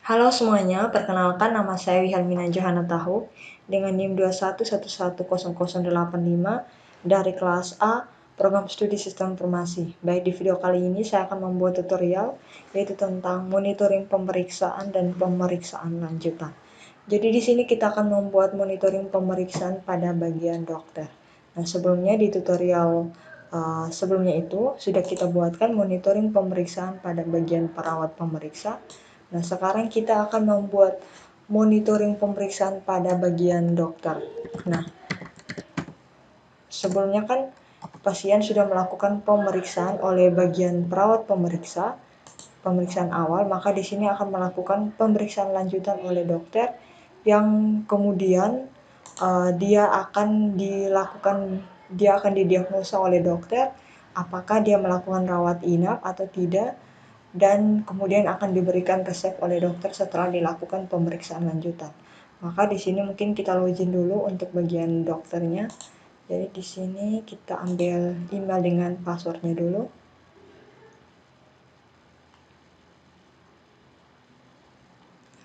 Halo semuanya, perkenalkan nama saya Wihelmina Johana Tahu dengan NIM 211100085 dari kelas A, Program Studi Sistem Informasi. Baik, di video kali ini saya akan membuat tutorial yaitu tentang monitoring pemeriksaan dan pemeriksaan lanjutan. Jadi di sini kita akan membuat monitoring pemeriksaan pada bagian dokter. Nah, sebelumnya di tutorial sebelumnya itu sudah kita buatkan monitoring pemeriksaan pada bagian perawat pemeriksa. Nah, sekarang kita akan membuat monitoring pemeriksaan pada bagian dokter. Nah, sebelumnya kan pasien sudah melakukan pemeriksaan oleh bagian perawat pemeriksa, pemeriksaan awal, maka di sini akan melakukan pemeriksaan lanjutan oleh dokter yang kemudian dia akan didiagnosa oleh dokter apakah dia melakukan rawat inap atau tidak, dan kemudian akan diberikan resep oleh dokter setelah dilakukan pemeriksaan lanjutan. Maka di sini mungkin kita login dulu untuk bagian dokternya. Jadi di sini kita ambil email dengan passwordnya dulu.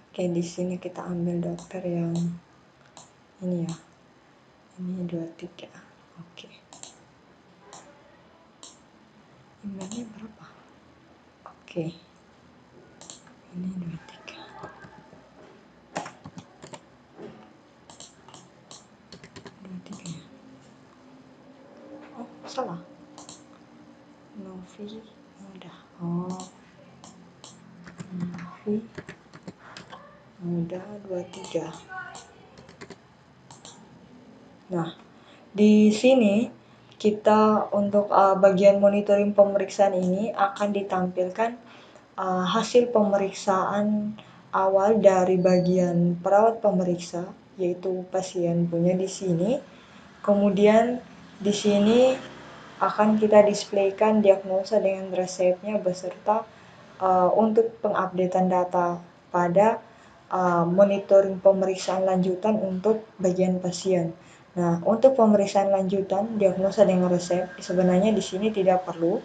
Oke, di sini kita ambil dokter yang ini ya. Ini 23. Oke. Emailnya berapa? Oke. Ini 23. Ya. Oh, salah. Novi Muda. Oh. Novi Muda 23. Nah, di sini kita untuk bagian monitoring pemeriksaan ini akan ditampilkan hasil pemeriksaan awal dari bagian perawat pemeriksa, yaitu pasien punya di sini. Kemudian di sini akan kita displaykan diagnosa dengan resepnya beserta untuk pengupdatean data pada monitoring pemeriksaan lanjutan untuk bagian pasien. Nah, untuk pemeriksaan lanjutan diagnosa dengan resep sebenarnya di sini tidak perlu,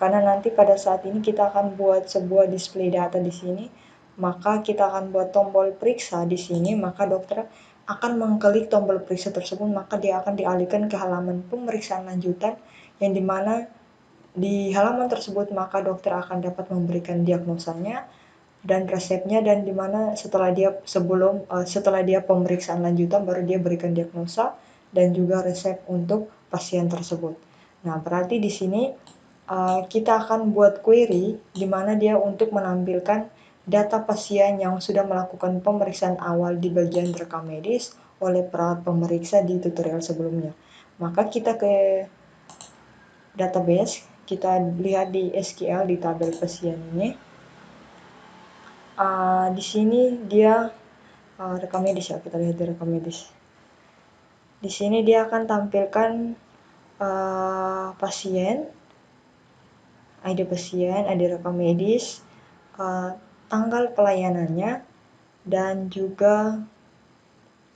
karena nanti pada saat ini kita akan buat sebuah display data di sini, maka kita akan buat tombol periksa di sini, maka dokter akan mengklik tombol periksa tersebut, maka dia akan dialihkan ke halaman pemeriksaan lanjutan, yang dimana di halaman tersebut maka dokter akan dapat memberikan diagnosanya dan resepnya, dan dimana setelah dia pemeriksaan lanjutan baru dia berikan diagnosa dan juga resep untuk pasien tersebut. Nah, berarti di sini kita akan buat query di mana dia untuk menampilkan data pasien yang sudah melakukan pemeriksaan awal di bagian rekam medis oleh perawat pemeriksa di tutorial sebelumnya. Maka kita ke database, kita lihat di SQL di tabel pasien ini. Di sini dia rekam medis ya, kita lihat di rekam medis. Di sini dia akan tampilkan pasien, ID pasien, ID rekam medis, tanggal pelayanannya, dan juga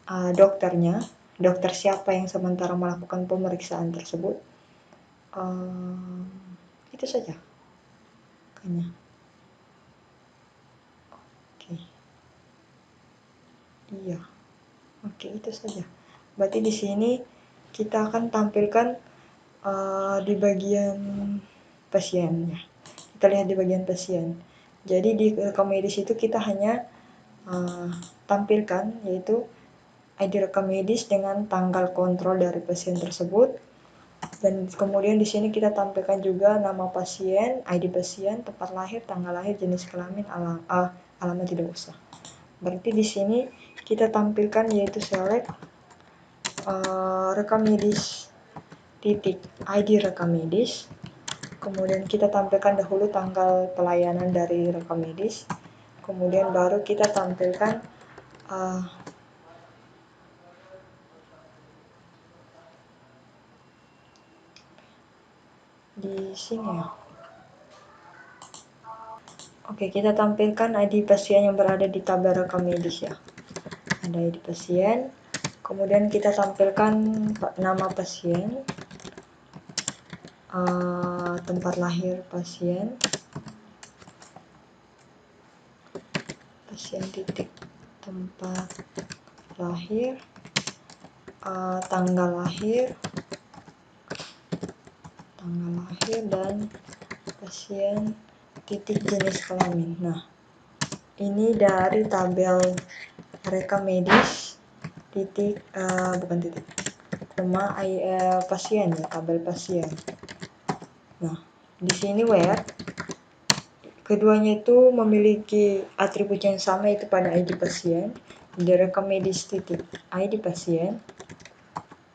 dokternya, dokter siapa yang sementara melakukan pemeriksaan tersebut. Itu saja kayaknya. Oke. Iya. Oke, itu saja. Berarti di sini kita akan tampilkan di bagian pasien ya. Kita lihat di bagian pasien. Jadi di rekam medis itu kita hanya tampilkan yaitu ID rekam medis dengan tanggal kontrol dari pasien tersebut, dan kemudian di sini kita tampilkan juga nama pasien, ID pasien, tempat lahir, tanggal lahir, jenis kelamin, alamat tidak usah. Berarti di sini kita tampilkan yaitu select rekam medis titik ID rekam medis, kemudian kita tampilkan dahulu tanggal pelayanan dari rekam medis, kemudian baru kita tampilkan di sini ya. Oke, kita tampilkan ID pasien yang berada di tabel rekam medis ya. Ada ID pasien, kemudian kita tampilkan nama pasien, tempat lahir pasien, pasien titik tempat lahir, tanggal lahir, dan pasien titik jenis kelamin. Nah, ini dari tabel rekam medis titik koma pasien ya, tabel pasien. Nah, di sini where keduanya itu memiliki atribut yang sama, yaitu pada ID pasien. Di rekam medis titik ID pasien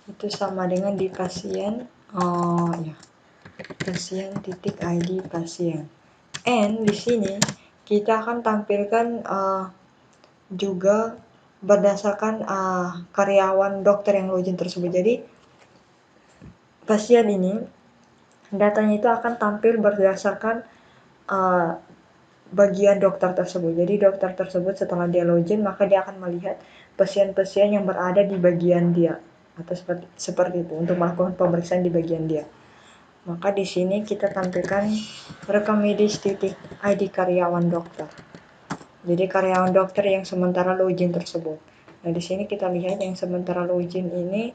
itu sama dengan di pasien pasien titik ID pasien. And di sini kita akan tampilkan juga berdasarkan karyawan dokter yang login tersebut. Jadi pasien ini datanya itu akan tampil berdasarkan bagian dokter tersebut. Jadi dokter tersebut setelah dia login, maka dia akan melihat pasien-pasien yang berada di bagian dia, atau seperti itu, untuk melakukan pemeriksaan di bagian dia. Maka di sini kita tampilkan rekam medis titik ID karyawan dokter. Jadi karyawan dokter yang sementara login tersebut. Nah, di sini kita lihat yang sementara login ini,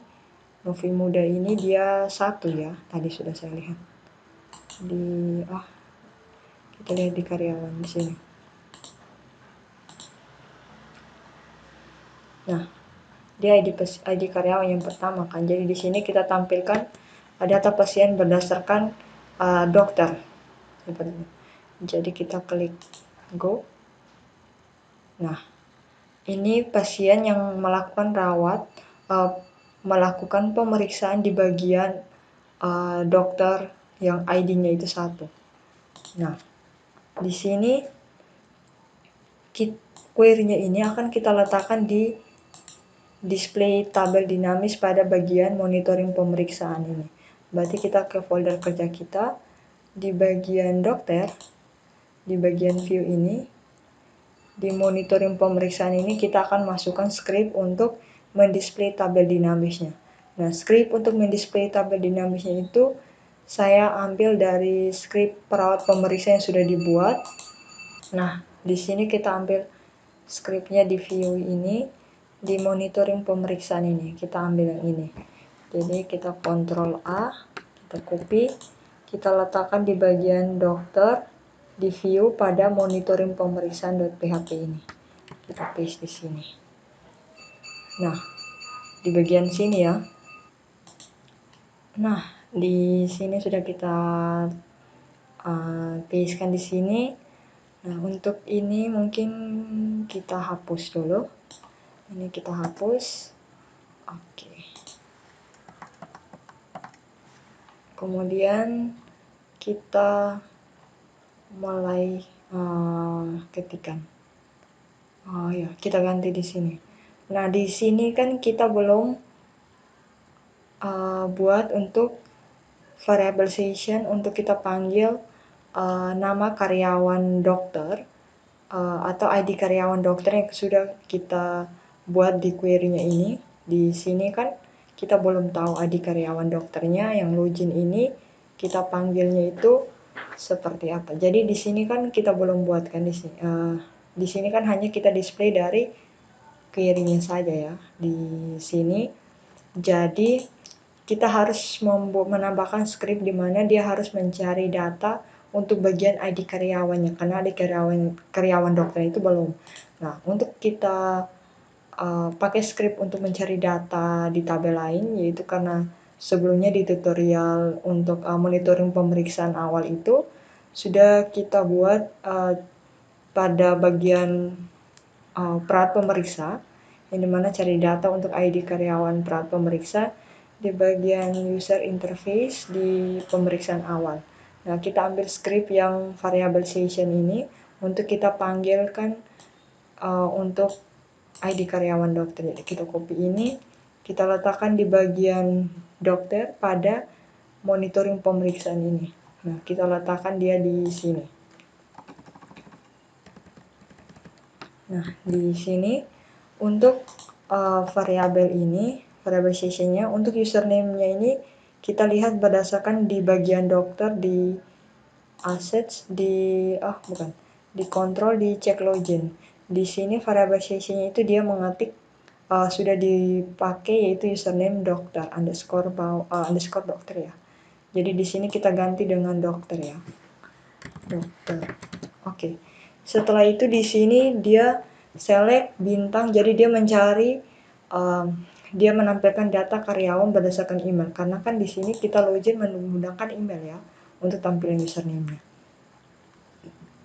Novi Muda ini dia 1 ya. Tadi sudah saya lihat. Kita lihat di karyawan di sini. Nah, dia ID karyawan yang pertama kan. Jadi di sini kita tampilkan data pasien berdasarkan dokter. Seperti ini. Jadi kita klik go. Nah, ini pasien yang melakukan melakukan pemeriksaan di bagian dokter yang ID-nya itu 1. Nah, di sini query-nya ini akan kita letakkan di display tabel dinamis pada bagian monitoring pemeriksaan ini. Berarti kita ke folder kerja kita, di bagian dokter, di bagian view ini, di monitoring pemeriksaan ini kita akan masukkan script untuk mendisplay tabel dinamisnya. Nah, script untuk mendisplay tabel dinamisnya itu saya ambil dari script perawat pemeriksa yang sudah dibuat. Nah, di sini kita ambil scriptnya di view ini, di monitoring pemeriksaan ini kita ambil yang ini. Jadi kita Ctrl A, kita copy, kita letakkan di bagian dokter, di view pada monitoring pemeriksaan.php ini. Kita paste di sini. Nah, di bagian sini ya. Nah, di sini sudah kita pastekan di sini. Nah, untuk ini mungkin kita hapus dulu. Ini kita hapus. Oke. Kemudian kita mulai ketikan. Kita ganti di sini. Nah, di sini kan kita belum buat untuk variable session untuk kita panggil nama karyawan dokter atau ID karyawan dokter yang sudah kita buat di query-nya ini. Di sini kan kita belum tahu ID karyawan dokternya yang login ini kita panggilnya itu seperti apa. Jadi di sini kan kita belum buatkan di sini. Di sini kan hanya kita display dari query-nya saja ya di sini. Jadi kita harus menambahkan script di mana dia harus mencari data untuk bagian ID karyawannya, karena ID karyawan dokter itu belum. Nah, untuk kita pakai script untuk mencari data di tabel lain, yaitu karena sebelumnya di tutorial untuk monitoring pemeriksaan awal itu sudah kita buat pada bagian perawat pemeriksa, yang dimana cari data untuk ID karyawan perawat pemeriksa di bagian user interface di pemeriksaan awal. Nah, kita ambil script yang variable session ini untuk kita panggilkan untuk ID karyawan dokter. Jadi kita copy ini, kita letakkan di bagian dokter pada monitoring pemeriksaan ini. Nah, kita letakkan dia di sini. Nah, di sini untuk variabel ini, variabel sessionnya, untuk username-nya ini kita lihat berdasarkan di bagian dokter, di assets, di control, di check login. Di sini variabel CC-nya itu dia mengetik sudah dipakai yaitu username dokter underscore dokter ya. Jadi di sini kita ganti dengan dokter ya. Dokter. Oke. Setelah itu di sini dia select bintang, jadi dia mencari dia menampilkan data karyawan berdasarkan email karena kan di sini kita login menggunakan email ya untuk tampilan username-nya.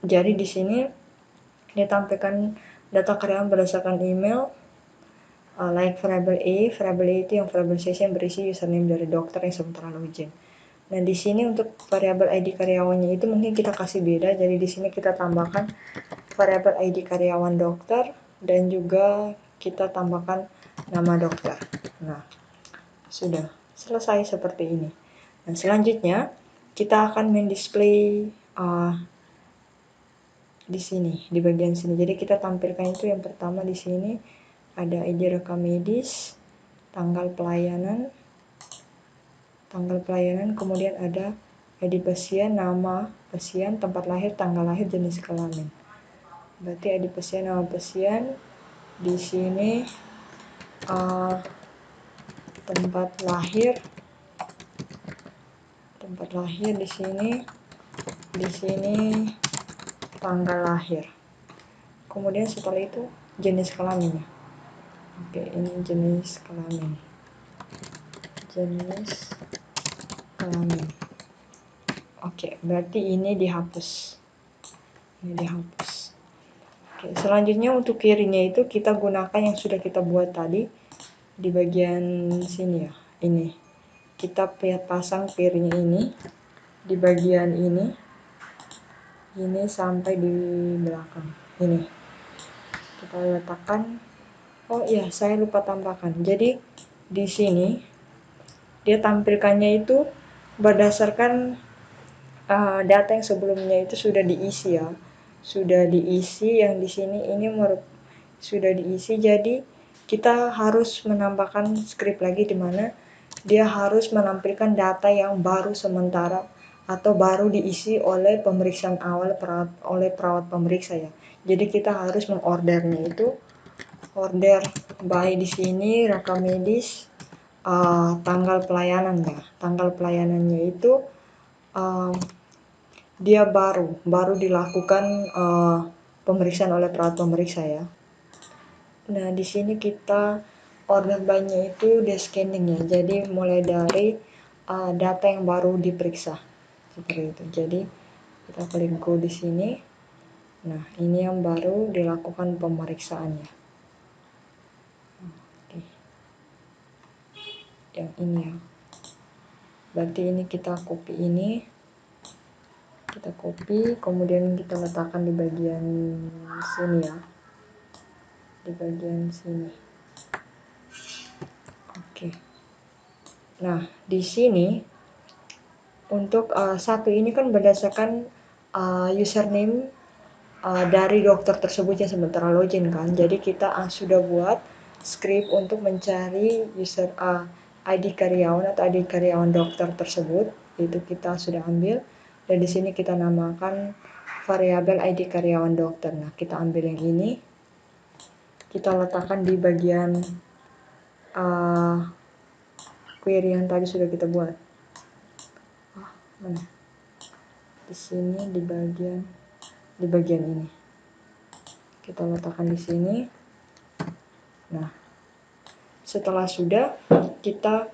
Jadi di sini dia tampilkan data karyawan berdasarkan email like variable A itu yang variable CC yang berisi username dari dokter yang sementara login. Nah, di sini untuk variabel ID karyawannya itu mungkin kita kasih beda. Jadi di sini kita tambahkan variabel ID karyawan dokter dan juga kita tambahkan nama dokter. Nah, sudah selesai seperti ini. Dan selanjutnya kita akan mendisplay di sini, di bagian sini. Jadi kita tampilkan itu yang pertama di sini ada ID rekam medis, tanggal pelayanan, kemudian ada ID pasien, nama pasien, tempat lahir, tanggal lahir, jenis kelamin. Berarti ID pasien, nama pasien, di sini tempat lahir di sini tanggal lahir. Kemudian setelah itu jenis kelamin. Oke, ini jenis kelamin. Oke, berarti ini dihapus. Oke, selanjutnya untuk query-nya itu kita gunakan yang sudah kita buat tadi di bagian sini ya. Ini kita pasang query-nya ini di bagian ini sampai di belakang. Ini kita letakkan. Oh iya, saya lupa tambahkan. Jadi di sini dia tampilkannya itu berdasarkan data yang sebelumnya itu sudah diisi ya. Sudah diisi, yang di sini ini sudah diisi, jadi kita harus menambahkan script lagi di mana dia harus menampilkan data yang baru sementara atau baru diisi oleh pemeriksaan awal oleh perawat pemeriksa ya. Jadi kita harus mengordernya itu order by di sini rekam medis tanggal pelayanan ya. Tanggal pelayanannya itu dia baru dilakukan pemeriksaan oleh perawat pemeriksa ya. Nah, di sini kita order by-nya itu di scanning ya. Jadi mulai dari data yang baru diperiksa seperti itu. Jadi kita klik go di sini. Nah, ini yang baru dilakukan pemeriksaannya. Oke. Yang ini ya. Berarti ini kita copy ini. Kita copy, kemudian kita letakkan di bagian sini ya. Di bagian sini. Oke. Nah, di sini untuk satu ini kan berdasarkan username dari dokter tersebut yang sementara login kan. Jadi kita sudah buat script untuk mencari ID karyawan atau ID karyawan dokter tersebut. Itu kita sudah ambil. Dan di sini kita namakan variabel ID karyawan dokter. Nah, kita ambil yang ini. Kita letakkan di bagian query yang tadi sudah kita buat. Mana? Di sini di bagian ini. Kita letakkan di sini. Nah, setelah sudah kita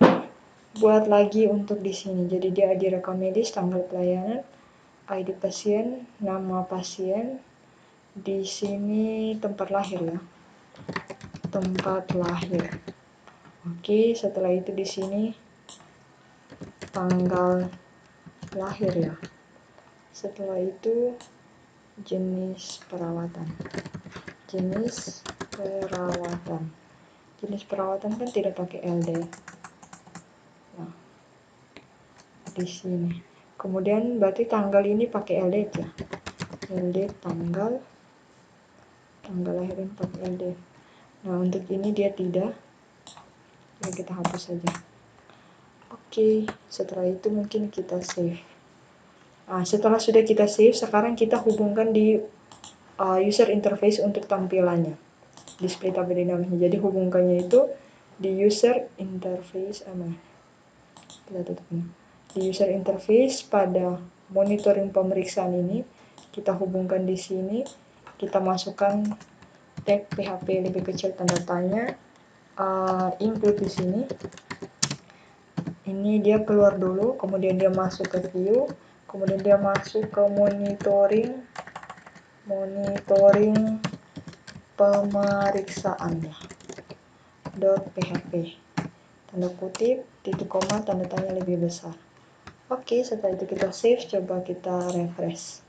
buat lagi untuk di sini. Jadi dia ID rekam medis, tanggal pelayanan, ID pasien, nama pasien, di sini tempat lahir ya. Tempat lahir. Oke, setelah itu di sini tanggal lahir ya. Setelah itu jenis perawatan. Jenis perawatan kan tidak pakai LD. Nah, di sini. Kemudian berarti tanggal ini pakai LD ya. LD tanggal lahiran pakai LD. Nah, untuk ini dia tidak. Ya, kita hapus saja. Oke, setelah itu mungkin kita save. Nah, setelah sudah kita save, sekarang kita hubungkan di user interface untuk tampilannya, display tabel dinamisnya. Jadi hubungkannya itu di user interface kita tutup ini. Di user interface pada monitoring pemeriksaan ini kita hubungkan di sini, kita masukkan tag PHP lebih kecil tanda tanya, include di sini. Ini dia keluar dulu, kemudian dia masuk ke view, kemudian dia masuk ke monitoring pemeriksaan ya. .php tanda kutip titik koma tanda tanya lebih besar. Oke, setelah itu kita save, coba kita refresh.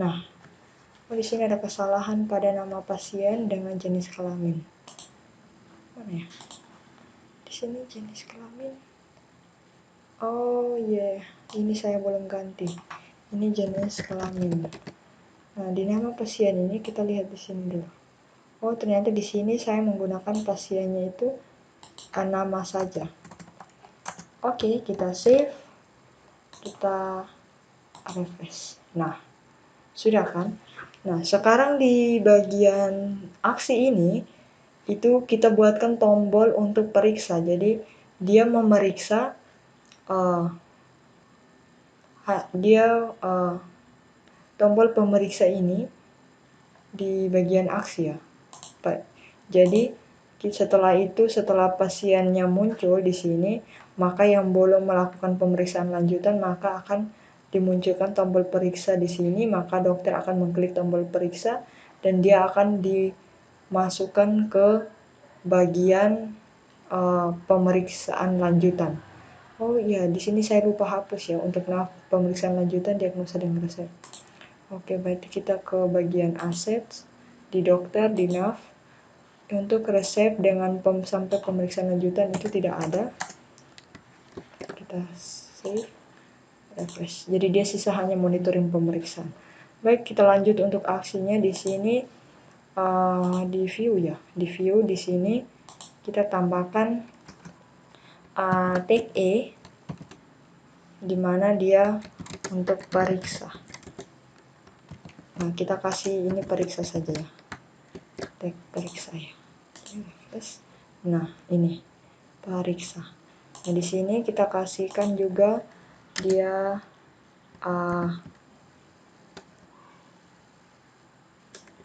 Nah, di sini ada kesalahan pada nama pasien dengan jenis kelamin. Mana ya? Di sini jenis kelamin. Oh iya, ini saya belum ganti. Ini jenis kelamin. Nah, di nama pasien ini kita lihat di sini dulu. Oh, ternyata di sini saya menggunakan pasiennya itu nama saja. Oke, kita save, kita refresh. Nah, sudah kan? Nah, sekarang di bagian aksi ini itu kita buatkan tombol untuk periksa. Jadi dia memeriksa tombol pemeriksa ini di bagian aksi ya. Jadi setelah pasiennya muncul di sini, maka yang belum melakukan pemeriksaan lanjutan maka akan dimunculkan tombol periksa di sini, maka dokter akan mengklik tombol periksa dan dia akan dimasukkan ke bagian pemeriksaan lanjutan. Oh iya, di sini saya lupa hapus ya untuk pemeriksaan lanjutan diagnosa dan resep. Oke, berarti kita ke bagian assets di dokter, di nav. Untuk resep dengan sampai pemeriksaan lanjutan itu tidak ada. Kita save, refresh. Jadi dia sisa hanya monitoring pemeriksaan. Baik, kita lanjut untuk aksinya di sini di view ya. Di view di sini kita tambahkan tag E di mana dia untuk periksa. Nah, kita kasih ini periksa saja ya. Tag periksa ya. Nah, ini periksa. Nah, di sini kita kasihkan juga dia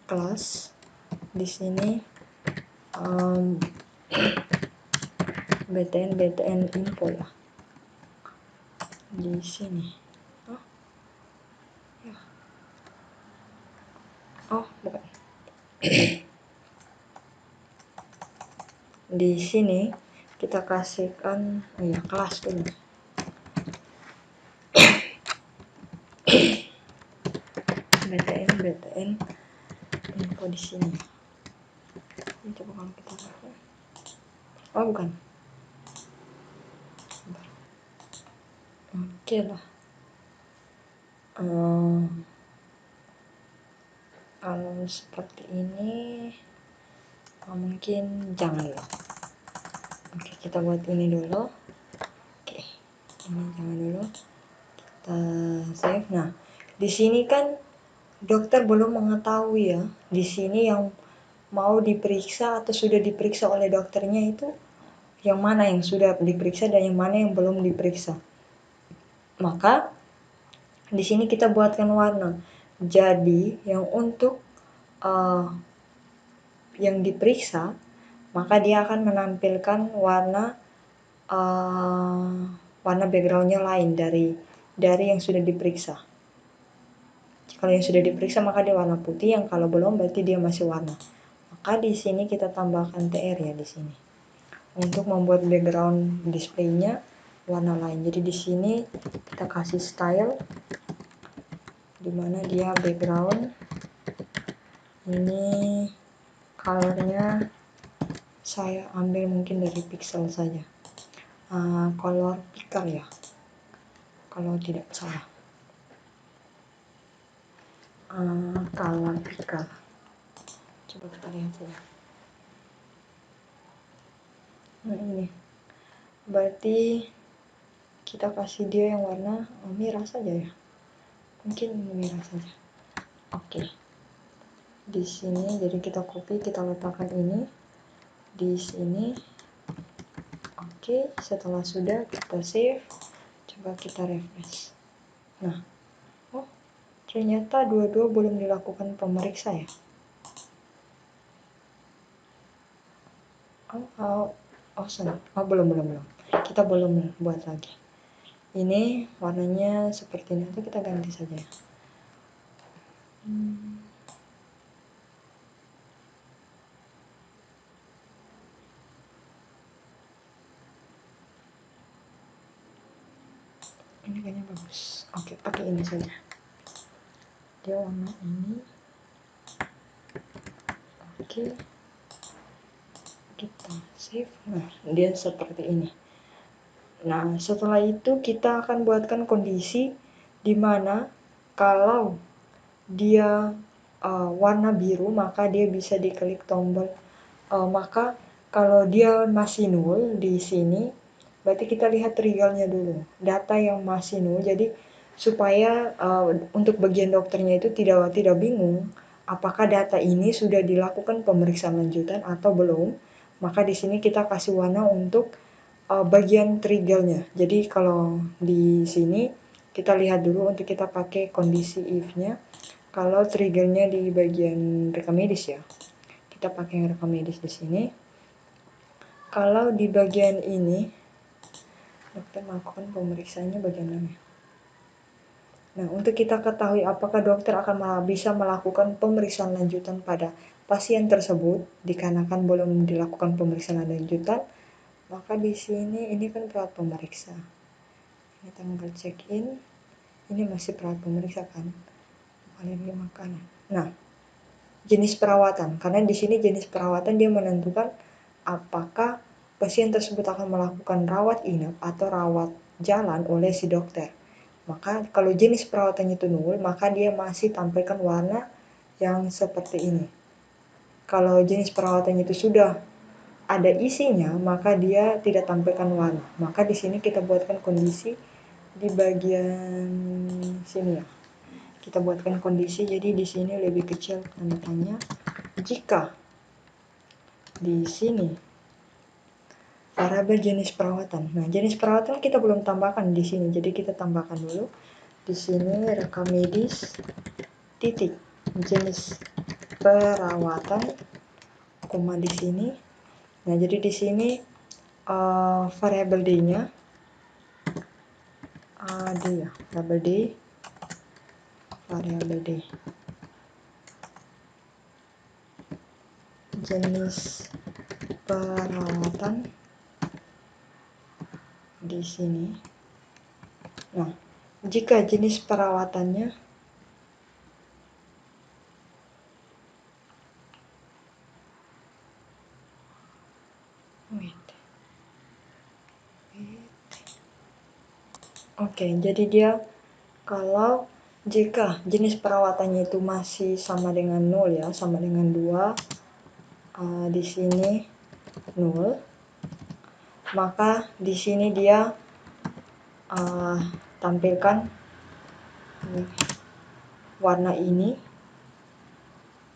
kelas. Di sini BTN info ya. Di sini. Oh, bukan. Di sini kita kasihkan kelas dulu. BTN info di sini. Ini coba kalau kita lihat. Oh, bukan. Oke lah. Kalau seperti ini mungkin jangan lah. Oke, kita buat ini dulu. Oke, ini jangan dulu. Kita save. Nah, di sini kan dokter belum mengetahui ya. Di sini yang mau diperiksa atau sudah diperiksa oleh dokternya itu yang mana yang sudah diperiksa dan yang mana yang belum diperiksa. Maka di sini kita buatkan warna. Jadi yang untuk yang diperiksa, maka dia akan menampilkan warna backgroundnya lain dari yang sudah diperiksa. Kalau yang sudah diperiksa maka dia warna putih, yang kalau belum berarti dia masih warna. Maka di sini kita tambahkan TR ya di sini untuk membuat background displaynya warna lain. Jadi di sini kita kasih style dimana dia background ini colornya saya ambil mungkin dari pixel saja, color picker ya kalau tidak salah, color picker. Coba kita lihat saja. Nah, ini berarti kita kasih dia yang warna merah saja ya, mungkin merah saja. Oke, di sini jadi kita copy, kita letakkan ini di sini. Oke, setelah sudah kita save, coba kita refresh. Nah, oh ternyata dua-dua belum dilakukan pemeriksa ya. Belum. Kita belum buat lagi. Ini warnanya seperti ini, atau kita ganti saja. Ini kayaknya bagus. Oke, pakai ini saja. Dia warna ini. Oke, kita save. Nah, dia seperti ini. Nah, setelah itu kita akan buatkan kondisi di mana kalau dia warna biru, maka dia bisa diklik tombol. Maka kalau dia masih nol di sini, berarti kita lihat triggernya dulu, data yang masih nol. Jadi supaya untuk bagian dokternya itu tidak bingung apakah data ini sudah dilakukan pemeriksaan lanjutan atau belum. Maka di sini kita kasih warna untuk bagian triggernya. Jadi kalau di sini kita lihat dulu untuk kita pakai kondisi if-nya. Kalau triggernya di bagian rekam medis ya, kita pakai rekam medis di sini. Kalau di bagian ini, dokter melakukan pemeriksaannya bagian mana? Nah, untuk kita ketahui apakah dokter akan bisa melakukan pemeriksaan lanjutan pada pasien tersebut, dikarenakan belum dilakukan pemeriksaan lanjutan, maka di sini ini kan perawat pemeriksa. Ini tanggal check-in, ini masih perawat pemeriksa kan? Alergi makanan. Nah, jenis perawatan, karena di sini jenis perawatan dia menentukan apakah pasien tersebut akan melakukan rawat inap atau rawat jalan oleh si dokter. Maka kalau jenis perawatannya itu nol, maka dia masih tampilkan warna yang seperti ini. Kalau jenis perawatannya itu sudah ada isinya, maka dia tidak tampilkan warna. Maka di sini kita buatkan kondisi di bagian sini ya. Kita buatkan kondisi, jadi di sini lebih kecil tanda tanya. Jika di sini variabel jenis perawatan. Nah, jenis perawatan kita belum tambahkan di sini, jadi kita tambahkan dulu. Di sini rekam medis titik jenis perawatan, koma di sini. Nah, jadi di sini variabel D-nya variabel D jenis perawatan di sini. Nah, jika jenis perawatannya Oke, jadi dia kalau jika jenis perawatannya itu masih sama dengan 0 ya, sama dengan 2, di sini 0, maka di sini dia tampilkan warna ini.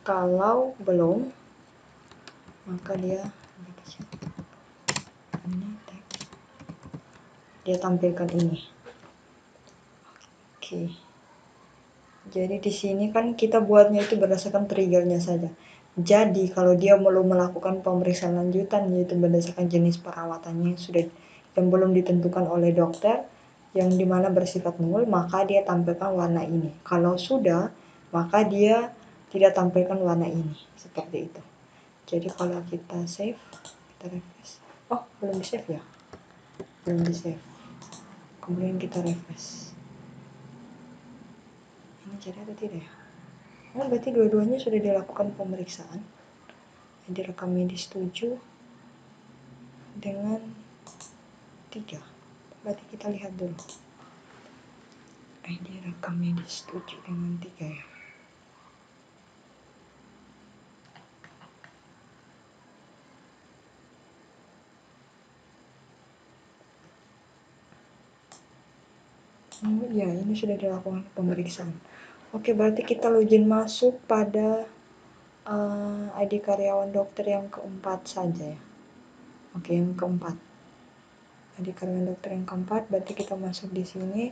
Kalau belum, maka dia tampilkan ini. Oke. Jadi di sini kan kita buatnya itu berdasarkan triggernya saja. Jadi kalau dia belum melakukan pemeriksaan lanjutan, yaitu berdasarkan jenis perawatannya yang belum ditentukan oleh dokter, yang dimana bersifat nol, maka dia tampilkan warna ini. Kalau sudah, maka dia tidak tampilkan warna ini. Seperti itu. Jadi kalau kita save, kita refresh. Oh, belum di save ya? Belum di save. Kemudian kita refresh. Ini jadi atau tidak ya? Oh, berarti dua-duanya sudah dilakukan pemeriksaan. Direkam medis 7 dengan 3. Berarti kita lihat dulu. Direkam medis 7 dengan 3 ya. Oh iya, ini sudah dilakukan pemeriksaan. Oke, berarti kita login masuk pada ID karyawan dokter yang keempat saja ya. Oke, yang keempat. ID karyawan dokter yang keempat, berarti kita masuk di sini.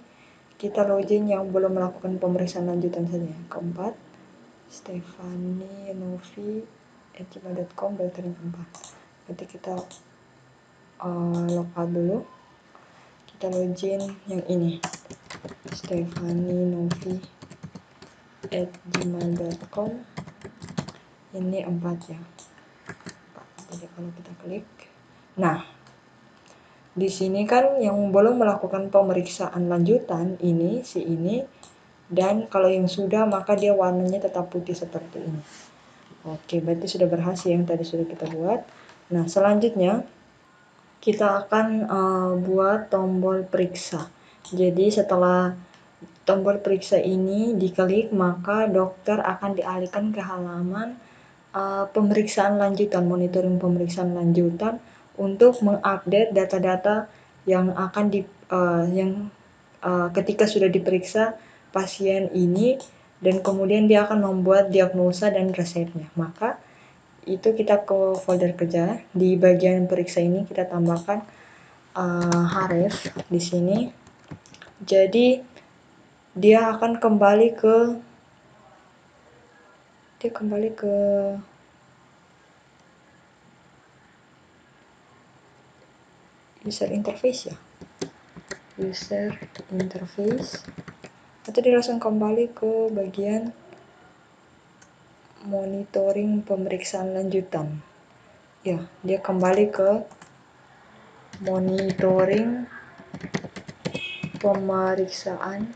Kita login yang belum melakukan pemeriksaan lanjutan saja. Keempat, stephanienovi@gmail.com, dokter yang keempat. Berarti kita logout dulu. Kita login yang ini, stephanienovi@gmail.com. Ini 4 ya. Jadi kalau kita klik, nah di sini kan yang belum melakukan pemeriksaan lanjutan ini si ini, dan kalau yang sudah maka dia warnanya tetap putih seperti ini. Oke, berarti sudah berhasil yang tadi sudah kita buat. Nah, selanjutnya kita akan buat tombol periksa. Jadi setelah tombol periksa ini diklik, maka dokter akan dialihkan ke halaman pemeriksaan lanjutan, monitoring pemeriksaan lanjutan untuk mengupdate data-data yang akan ketika sudah diperiksa pasien ini, dan kemudian dia akan membuat diagnosa dan resepnya. Maka itu kita ke folder kerja, di bagian periksa ini kita tambahkan href di sini. Jadi dia akan kembali ke user interface ya, user interface, atau dia langsung kembali ke bagian monitoring pemeriksaan lanjutan ya. Dia kembali ke monitoring pemeriksaan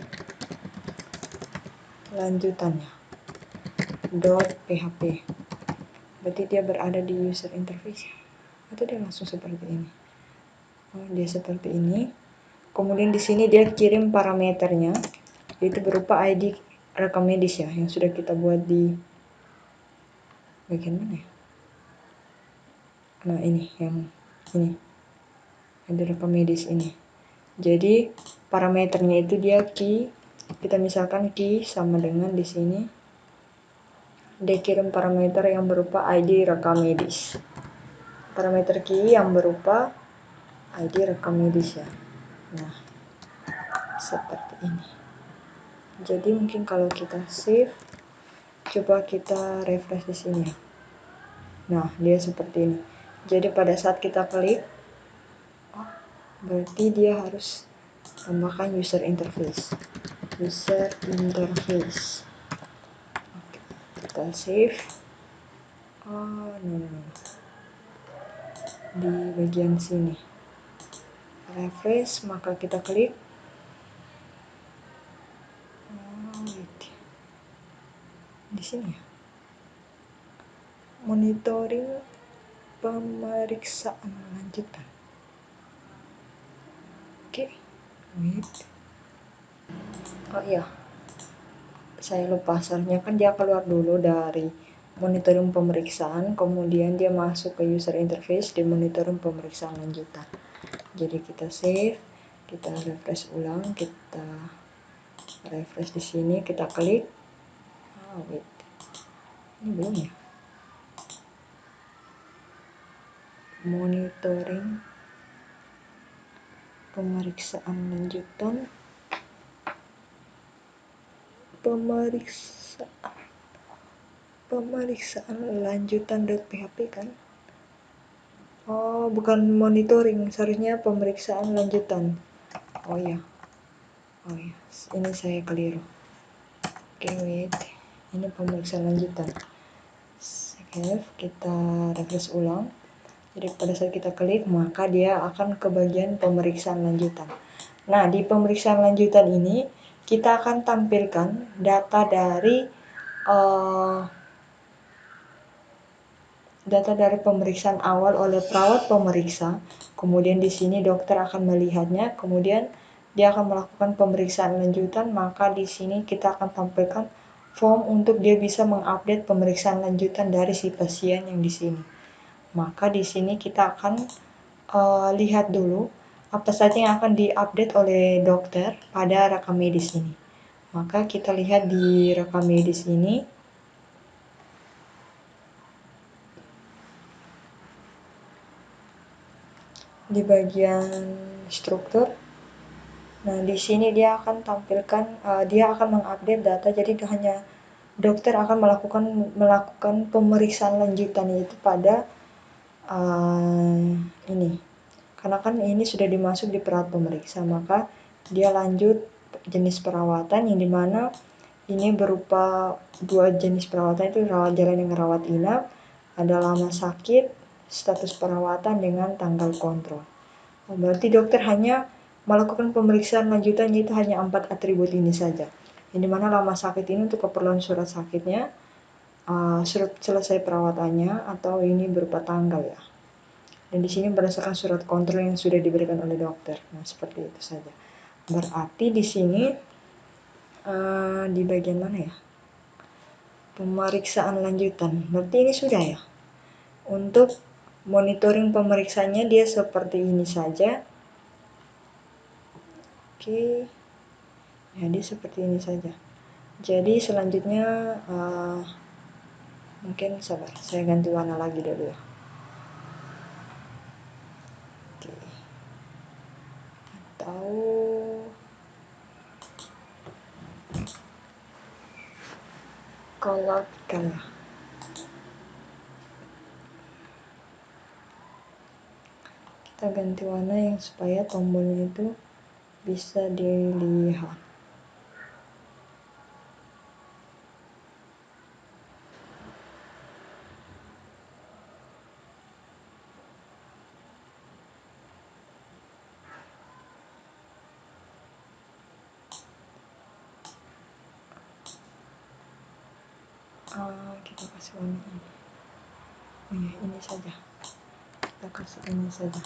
lanjutannya .php. Berarti dia berada di user interface atau dia langsung seperti ini. Dia seperti ini. Kemudian di sini dia kirim parameternya, yaitu berupa ID rekam medis ya, yang sudah kita buat di bagian mana ya? Nah, ini yang ini. ID rekam medis ini. Jadi parameternya itu dia key. Kita misalkan key sama dengan di sini. Dia kirim parameter yang berupa ID rekam medis. Parameter key yang berupa ID rekam medis ya. Nah, seperti ini. Jadi mungkin kalau kita save, coba kita refresh di sini ya. Nah, dia seperti ini. Jadi pada saat kita klik, berarti dia harus tambahkan user interface. User interface. Oke, kita save. Di bagian sini. Refresh, maka kita klik. Di sini ya. Monitoring pemeriksaan lanjutan. Oke, wait. Oh iya, saya lupa, seharusnya kan dia keluar dulu dari monitoring pemeriksaan, kemudian dia masuk ke user interface di monitoring pemeriksaan lanjutan. Jadi kita save, kita refresh ulang, kita refresh di sini, kita klik. Wait, ini belum ya. Monitoring pemeriksaan lanjutan, pemeriksaan lanjutan.php kan. Oh, bukan monitoring, seharusnya pemeriksaan lanjutan. Oh ya, ini saya keliru. Oke, wait, ini pemeriksaan lanjutan. Save, kita refresh ulang. Jadi pada saat kita klik, maka dia akan ke bagian pemeriksaan lanjutan. Nah, di pemeriksaan lanjutan ini kita akan tampilkan data dari pemeriksaan awal oleh perawat pemeriksa. Kemudian di sini dokter akan melihatnya, kemudian dia akan melakukan pemeriksaan lanjutan, maka di sini kita akan tampilkan form untuk dia bisa mengupdate pemeriksaan lanjutan dari si pasien yang di sini. Maka di sini kita akan lihat dulu apa saja yang akan diupdate oleh dokter pada rekam medis ini. Maka kita lihat di rekam medis ini, di bagian struktur. Nah, di sini dia akan tampilkan, dia akan mengupdate data. Jadi hanya dokter akan melakukan pemeriksaan lanjutan itu pada ini. Karena kan ini sudah dimasuk di perawat pemeriksa, maka dia lanjut jenis perawatan yang dimana ini berupa 2 jenis perawatan, itu rawat jalan dengan rawat inap, ada lama sakit, status perawatan dengan tanggal kontrol. Berarti dokter hanya melakukan pemeriksaan lanjutan, itu hanya 4 atribut ini saja. Yang dimana lama sakit ini untuk keperluan surat sakitnya, surat selesai perawatannya, atau ini berupa tanggal ya. Dan di sini berdasarkan surat kontrol yang sudah diberikan oleh dokter. Nah, seperti itu saja. Berarti di sini di bagian mana ya? Pemeriksaan lanjutan. Berarti ini sudah ya. Untuk monitoring pemeriksaannya dia seperti ini saja. Oke. Jadi seperti ini saja. Jadi selanjutnya mungkin sabar, saya ganti warna lagi dulu ya. Oke. Atau colorkan ya. Kita ganti warna yang supaya tombolnya itu bisa dilihat. Kita kasih warna ini. Oh ya, ini saja. Kita kasih ini saja.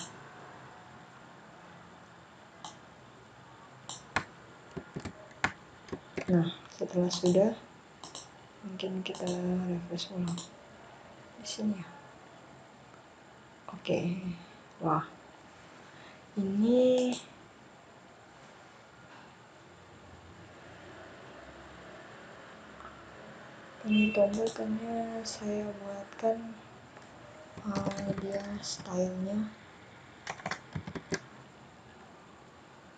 Nah, setelah sudah, mungkin kita refresh ulang di sini ya. Oke. Wah, ini tombolnya saya buatkan dia stylenya,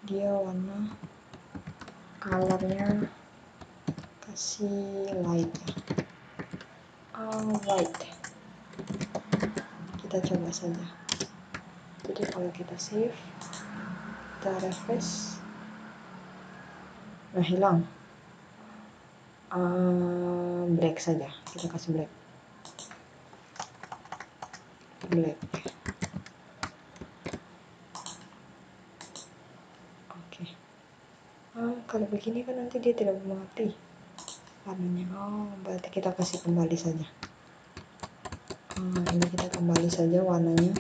dia warna colornya kasih light ya, white. Kita coba saja. Jadi kalau kita save, kita refresh, nah hilang. Black saja, kita kasih black. Oke. Kalau begini kan nanti dia tidak mengerti warnanya. Berarti kita kasih kembali saja. Ini kita kembali saja warnanya.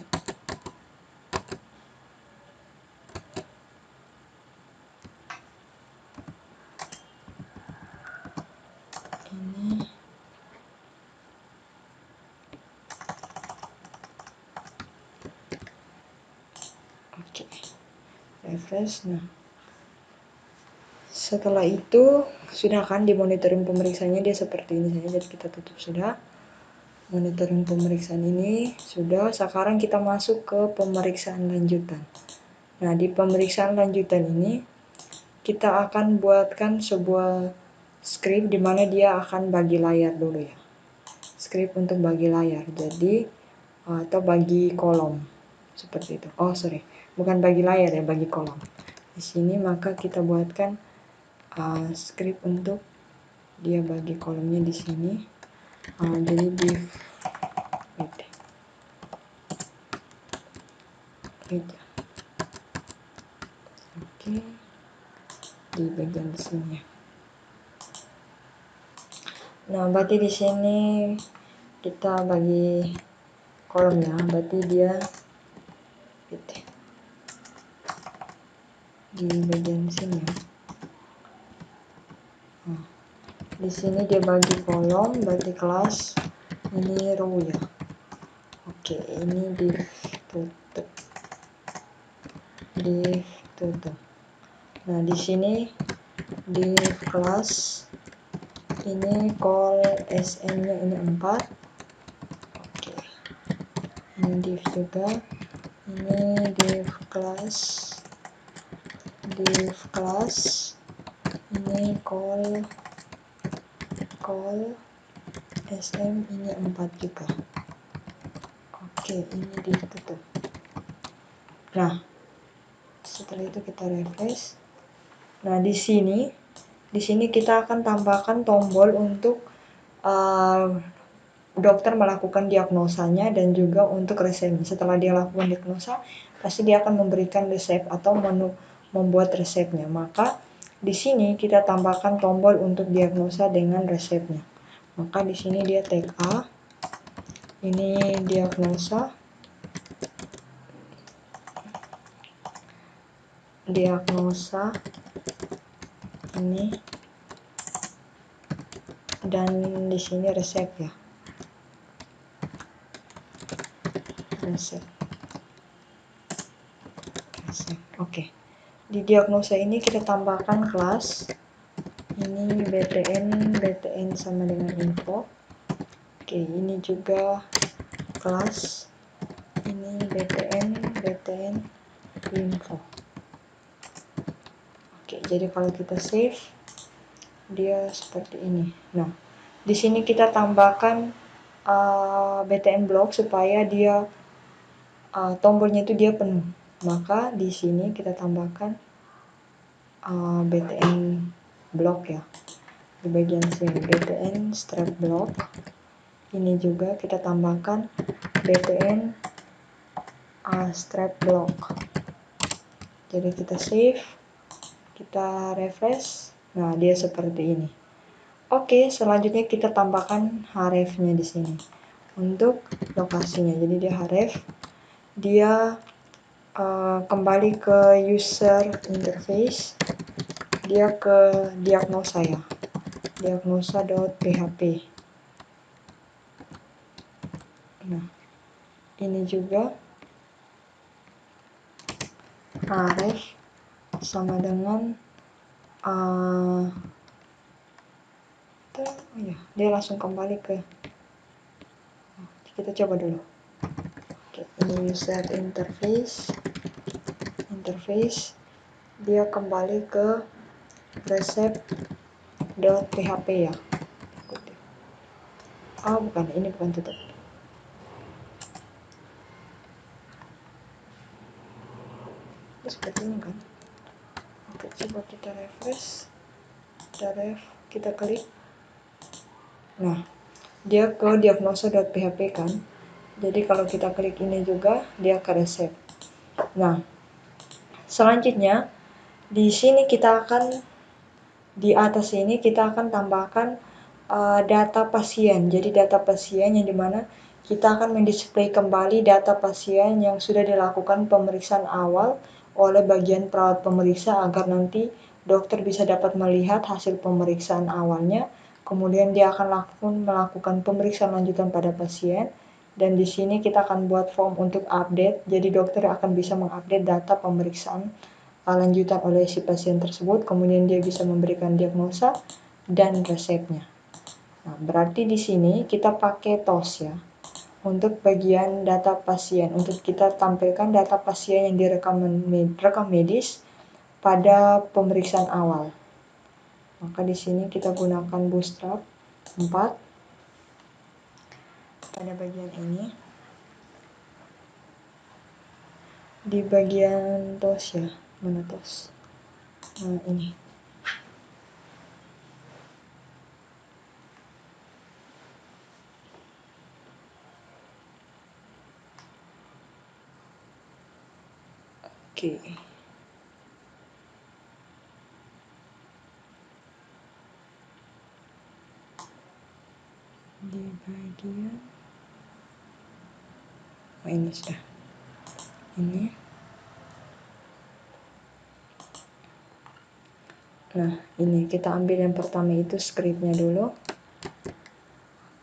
Ini oke. Refresh. Nah, setelah itu sudah kan dimonitoring pemeriksaannya dia seperti ini saja. Jadi kita tutup sudah. Monitoring pemeriksaan ini sudah. Sekarang kita masuk ke pemeriksaan lanjutan. Nah, di pemeriksaan lanjutan ini kita akan buatkan sebuah script di mana dia akan bagi layar dulu ya. Script untuk bagi layar. Jadi atau bagi kolom seperti itu. Bukan bagi layar ya, bagi kolom. Di sini maka kita buatkan script untuk dia bagi kolomnya di sini. Jadi div oke, di bagian sini. Nah, berarti di sini kita bagi kolomnya, berarti dia di bagian sini. Di sini dia bagi kolom, berarti kelas, ini row ya. Oke, ini div tutup. Nah, di sini div class ini call sm nya ini 4. Oke, ini div juga, ini div class ini call sm ini 4 juga. Oke, ini ditutup. Nah, setelah itu kita refresh. Nah, di sini kita akan tambahkan tombol untuk dokter melakukan diagnosanya dan juga untuk resepnya. Setelah dia lakukan diagnosa, pasti dia akan memberikan resep atau membuat resepnya. Maka di sini kita tambahkan tombol untuk diagnosa dengan resepnya. Maka di sini dia tag A, ini diagnosa, ini, dan di sini resep ya, resep. Oke. Di diagnosa ini kita tambahkan kelas. Ini BTN sama dengan info. Oke, ini juga kelas. Ini BTN info. Oke, jadi kalau kita save dia seperti ini. Nah, di sini kita tambahkan BTN block supaya dia tombolnya itu dia penuh. Maka di sini kita tambahkan BTN block ya, di bagian sini BTN strap block. Ini juga kita tambahkan BTN strap block. Jadi kita save, kita refresh. Nah, dia seperti ini. Oke, selanjutnya kita tambahkan href-nya di sini untuk lokasinya. Jadi dia href, dia kembali ke user interface, dia ke diagnosa ya, diagnosa.php. Nah, ini juga href sama dengan dia langsung kembali ke, kita coba dulu. Oke, ini user interface, dia kembali ke resep.php ya. Bukan, ini bukan tutup. Seperti ini kan. Oke, coba kita refresh, kita klik. Nah, dia ke diagnosa.php kan. Jadi kalau kita klik ini juga dia ke resep. Nah, selanjutnya di sini kita akan, di atas ini kita akan tambahkan data pasien. Jadi data pasien yang dimana kita akan mendisplay kembali data pasien yang sudah dilakukan pemeriksaan awal oleh bagian perawat pemeriksa agar nanti dokter bisa dapat melihat hasil pemeriksaan awalnya. Kemudian dia akan melakukan pemeriksaan lanjutan pada pasien. Dan di sini kita akan buat form untuk update. Jadi dokter akan bisa mengupdate data pemeriksaan lanjutan oleh si pasien tersebut. Kemudian dia bisa memberikan diagnosa dan resepnya. Nah, berarti di sini kita pakai TOS ya. Untuk bagian data pasien, untuk kita tampilkan data pasien yang direkam medis pada pemeriksaan awal. Maka di sini kita gunakan Bootstrap 4 pada bagian ini. Di bagian TOS ya, mana TOS? Nah, ini. Oke. Di bagian ini sudah. Ini. Nah, ini kita ambil yang pertama itu scriptnya dulu.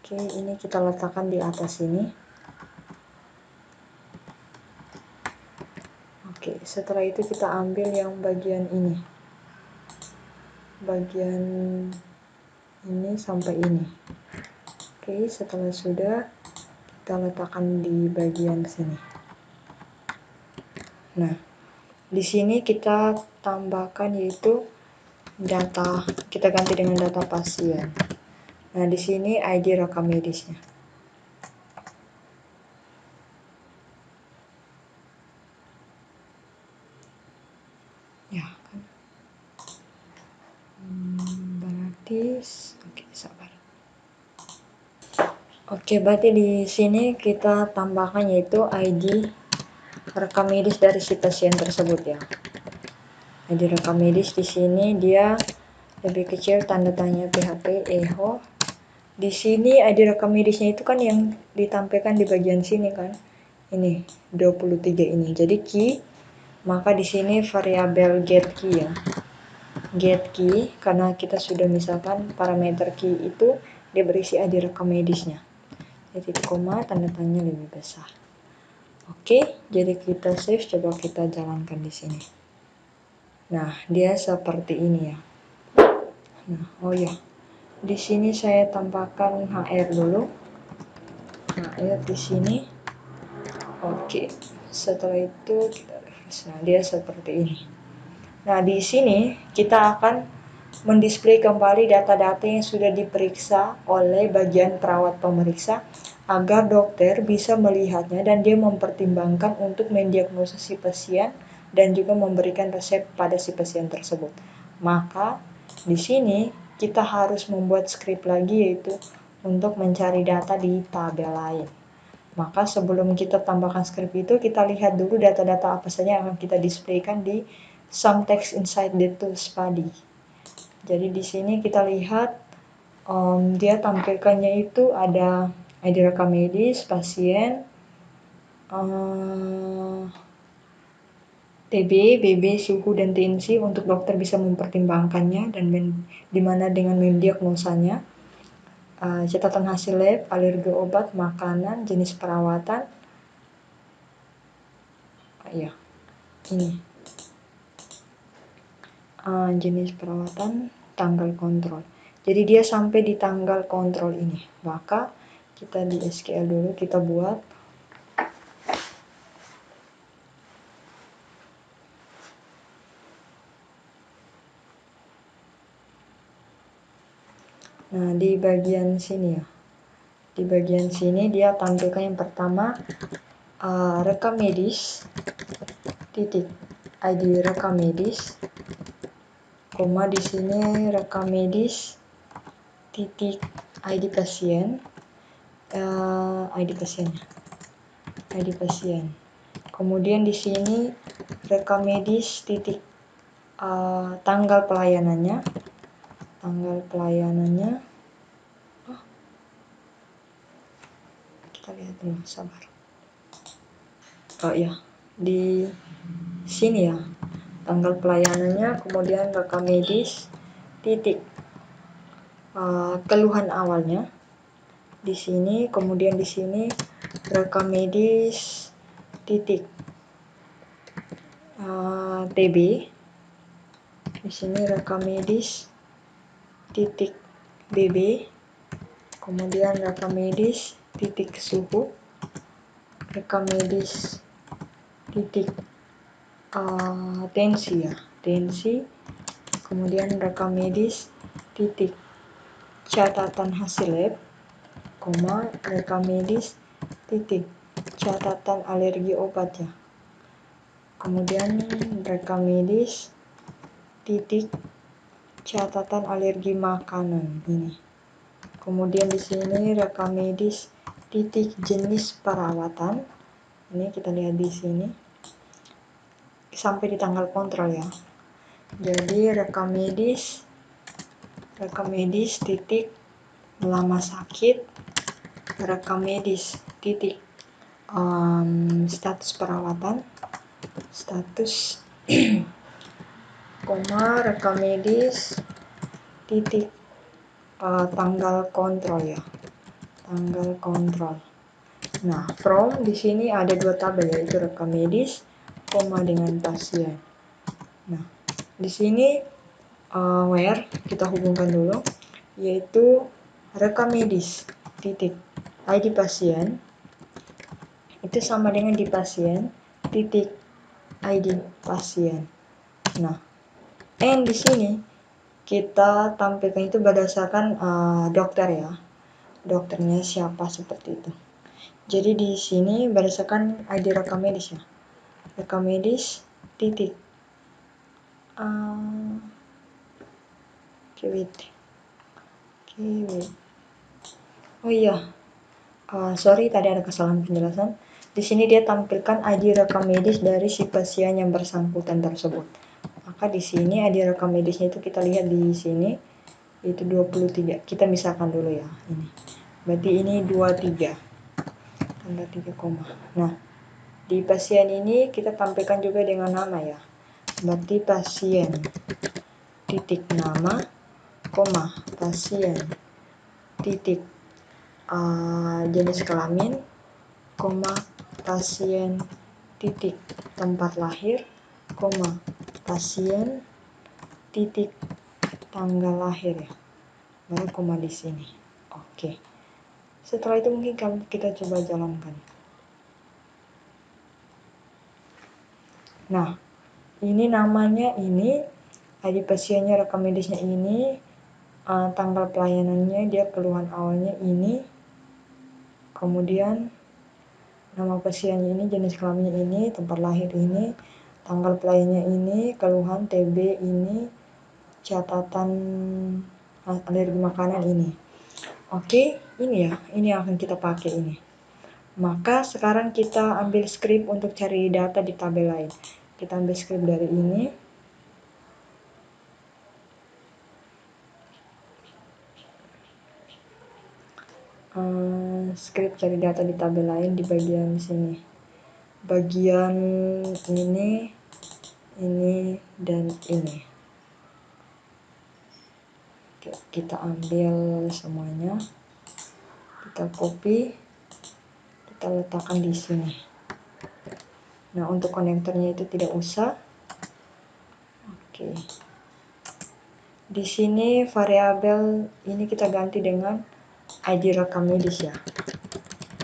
Oke, ini kita letakkan di atas ini. Oke, setelah itu kita ambil yang bagian ini. bagian ini sampai ini. Oke, setelah sudah, kita letakkan di bagian sini. Nah, di sini kita tambahkan yaitu data, kita ganti dengan data pasien. Nah, di sini ID rekam medisnya. Ya kan. Berarti oke, sabar. Oke, berarti di sini kita tambahkan yaitu ID rekam medis dari si pasien tersebut ya. ID rekam medis di sini dia lebih kecil tanda tanya PHP EHO. Di sini ID rekam medisnya itu kan yang ditampilkan di bagian sini kan. Ini 23 ini. Jadi key, maka di sini variabel get key ya. Get key karena kita sudah misalkan parameter key itu dia berisi ID rekam medisnya. Jadi koma tanda tanya lebih besar. Oke, jadi kita save, coba kita jalankan di sini. Nah, dia seperti ini ya. Nah, oh ya. Di sini saya tambahkan HR dulu. HR di sini. Oke. Setelah itu kita refresh. Nah, dia seperti ini. Nah, di sini kita akan mendisplay kembali data-data yang sudah diperiksa oleh bagian perawat pemeriksa agar dokter bisa melihatnya dan dia mempertimbangkan untuk mendiagnosa si pasien dan juga memberikan resep pada si pasien tersebut. Maka di sini kita harus membuat script lagi yaitu untuk mencari data di tabel lain. Maka sebelum kita tambahkan script itu, kita lihat dulu data-data apa saja yang akan kita displaykan di some text inside the tools body. Jadi di sini kita lihat dia tampilkannya itu ada ID rekam medis, pasien, TB, BB, suhu, dan tensi untuk dokter bisa mempertimbangkannya dan dimana dengan mendiagnosanya. Catatan hasil lab, alergi obat, makanan, jenis perawatan. Ya, ini. Jenis perawatan, tanggal kontrol. Jadi dia sampai di tanggal kontrol ini. Maka kita di SQL dulu kita buat. Nah, di bagian sini ya. Di bagian sini dia tampilkan yang pertama rekam medis titik ID rekam medis, koma di sini rekam medis titik ID pasien, ID pasien. Kemudian di sini rekam medis titik tanggal pelayanannya, kita lihat dulu, sabar. Oh ya, di sini ya tanggal pelayanannya, kemudian rekam medis titik keluhan awalnya di sini, kemudian di sini rekam medis titik TB, di sini rekam medis titik BB, kemudian rekam medis titik suhu, rekam medis titik tensi, kemudian rekam medis titik catatan hasil lab, koma rekam medis titik catatan alergi obat ya, kemudian rekam medis titik catatan alergi makanan ini, kemudian di sini rekam medis titik jenis perawatan, ini kita lihat di sini sampai di tanggal kontrol ya. Jadi rekam medis titik lama sakit, rekam medis titik status perawatan, status koma rekam medis titik tanggal kontrol ya, tanggal kontrol. Nah, from di sini ada dua tabel yaitu rekam medis, koma dengan pasien. Nah, di sini where kita hubungkan dulu, yaitu rekam medis titik ID pasien itu sama dengan di pasien titik ID pasien. Nah, di sini kita tampilkan itu berdasarkan dokter ya, dokternya siapa seperti itu. Jadi di sini berdasarkan ID rekam medis ya, rekam medis titik oh iya, sorry tadi ada kesalahan penjelasan. Di sini dia tampilkan ID rekam medis dari si pasien yang bersangkutan tersebut. Maka di sini ID rekam medisnya itu kita lihat di sini itu 23. Kita misalkan dulu ya ini. Berarti ini 23. Tanda 3 koma. Nah, di pasien ini kita tampilkan juga dengan nama ya. Berarti pasien titik nama koma pasien titik jenis kelamin koma pasien titik tempat lahir koma pasien titik tanggal lahir ya, baru koma di sini. Oke, setelah itu mungkin kita coba jalankan. Nah, ini namanya ini ID pasiennya, rekam medisnya ini, tanggal pelayanannya dia keluhan awalnya ini, kemudian nama pasiennya ini, jenis kelaminnya ini, tempat lahir ini, tanggal pelayanannya ini, keluhan TB ini, catatan alergi makanan ini. Oke, ini ya, ini yang akan kita pakai ini. Maka sekarang kita ambil script untuk cari data di tabel lain. Kita ambil script dari ini. Script cari data di tabel lain di bagian sini. Bagian ini, dan ini. Oke, kita ambil semuanya. Kita copy. Kita letakkan di sini. Nah, untuk konektornya itu tidak usah. Oke. Di sini variabel ini kita ganti dengan ID rekam medis ya.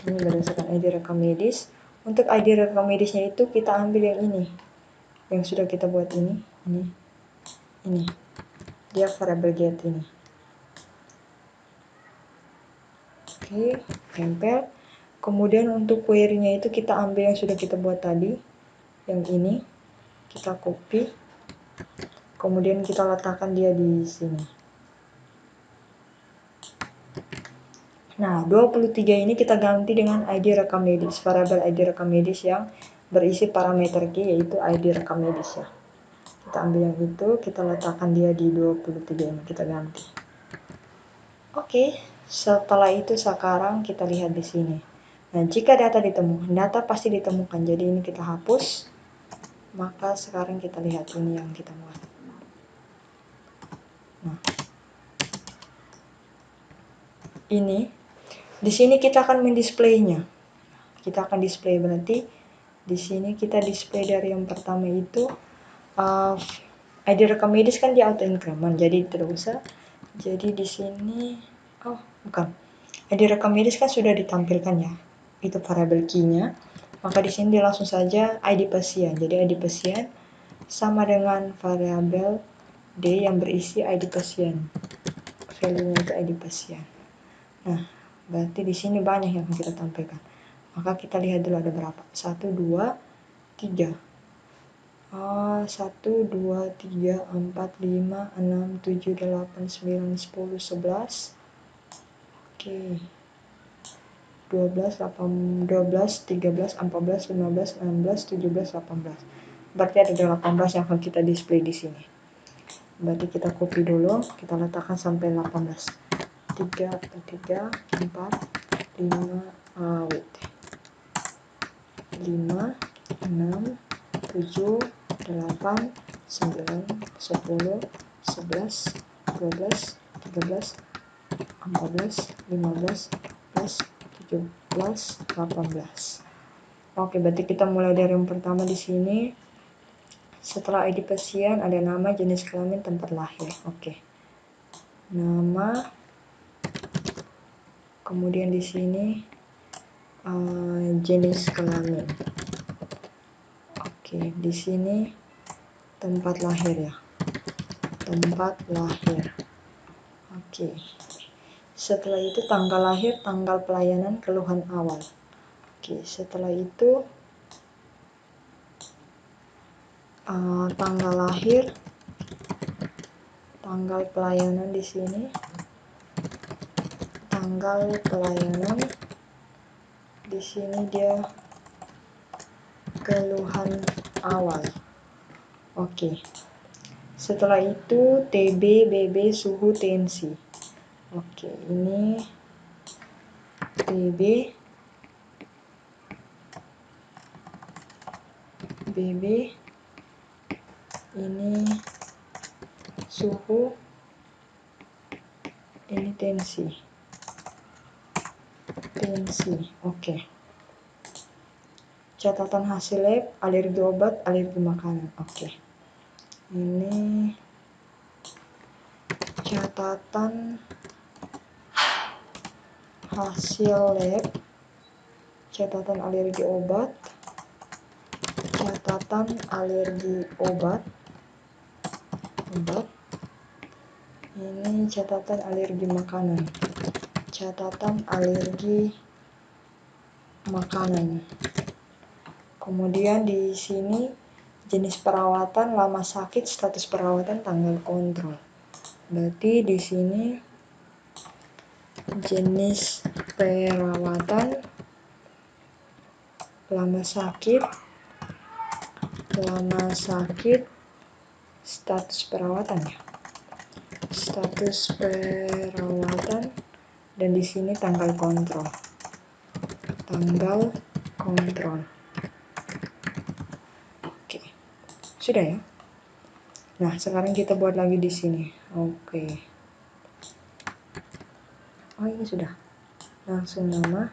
Ini berdasarkan ID rekam medis. Untuk ID rekam medisnya itu kita ambil yang ini, yang sudah kita buat ini. Dia variabel get ini. Oke, tempel. Kemudian untuk query-nya itu kita ambil yang sudah kita buat tadi, yang ini. Kita copy. Kemudian kita letakkan dia di sini. Nah, 23 ini kita ganti dengan ID rekam medis, variabel ID rekam medis yang berisi parameter key yaitu ID rekam medis ya. Kita ambil yang itu, kita letakkan dia di 23 ini, kita ganti. Oke, setelah itu sekarang kita lihat di sini. Nah, jika data ditemukan, data pasti ditemukan. Jadi ini kita hapus. Maka sekarang kita lihat ini yang kita buat. Nah, ini di sini kita akan mendisplaynya. Kita akan display, berarti di sini kita display dari yang pertama itu ID rekam medis kan di auto increment, jadi tidak usah. Jadi di sini bukan. ID rekam medis kan sudah ditampilkan ya. Itu variabel key-nya. Maka di sini dia langsung saja ID pasien. Jadi ID pasien sama dengan variabel D yang berisi ID pasien. Value-nya itu ID pasien. Nah, berarti di sini banyak yang kita tampilkan. Maka kita lihat dulu ada berapa. 1, 2, 3. 1, 2, 3, 4, 5, 6, 7, 8, 9, 10, 11. Oke. 12, 13, 14, 15, 16, 17, 18. Berarti ada 18 yang akan kita display di sini. Berarti kita copy dulu, kita letakkan sampai 18. 3, 4, 5, 5, 6, 7, 8, 9, 10, 11, 12, 13, 14, 15, 17, 18. Oke, berarti kita mulai dari yang pertama di sini. Setelah ID pasien ada nama, jenis kelamin, tempat lahir. Oke. Nama. Kemudian di sini jenis kelamin. Oke, di sini tempat lahir ya. Tempat lahir. Oke. Setelah itu tanggal lahir, tanggal pelayanan, keluhan awal. Oke, setelah itu tanggal lahir, tanggal pelayanan di sini, tanggal pelayanan di sini dia keluhan awal. Oke. Setelah itu TB, BB, suhu, tensi. Oke, ini TB, BB, ini suhu, ini tensi. Oke. Catatan hasil lab, alergi obat, alergi makanan. Oke. Ini catatan hasil lab, catatan alergi obat, catatan alergi obat. Ini catatan alergi makanan. Catatan alergi makanan. Kemudian di sini jenis perawatan, lama sakit, status perawatan, tanggal kontrol. Berarti di sini jenis perawatan, lama sakit, status perawatan ya. Status perawatan, dan di sini tanggal kontrol. Oke. Sudah ya. Nah, sekarang kita buat lagi di sini. Oke. Oh, ini sudah. Langsung nama.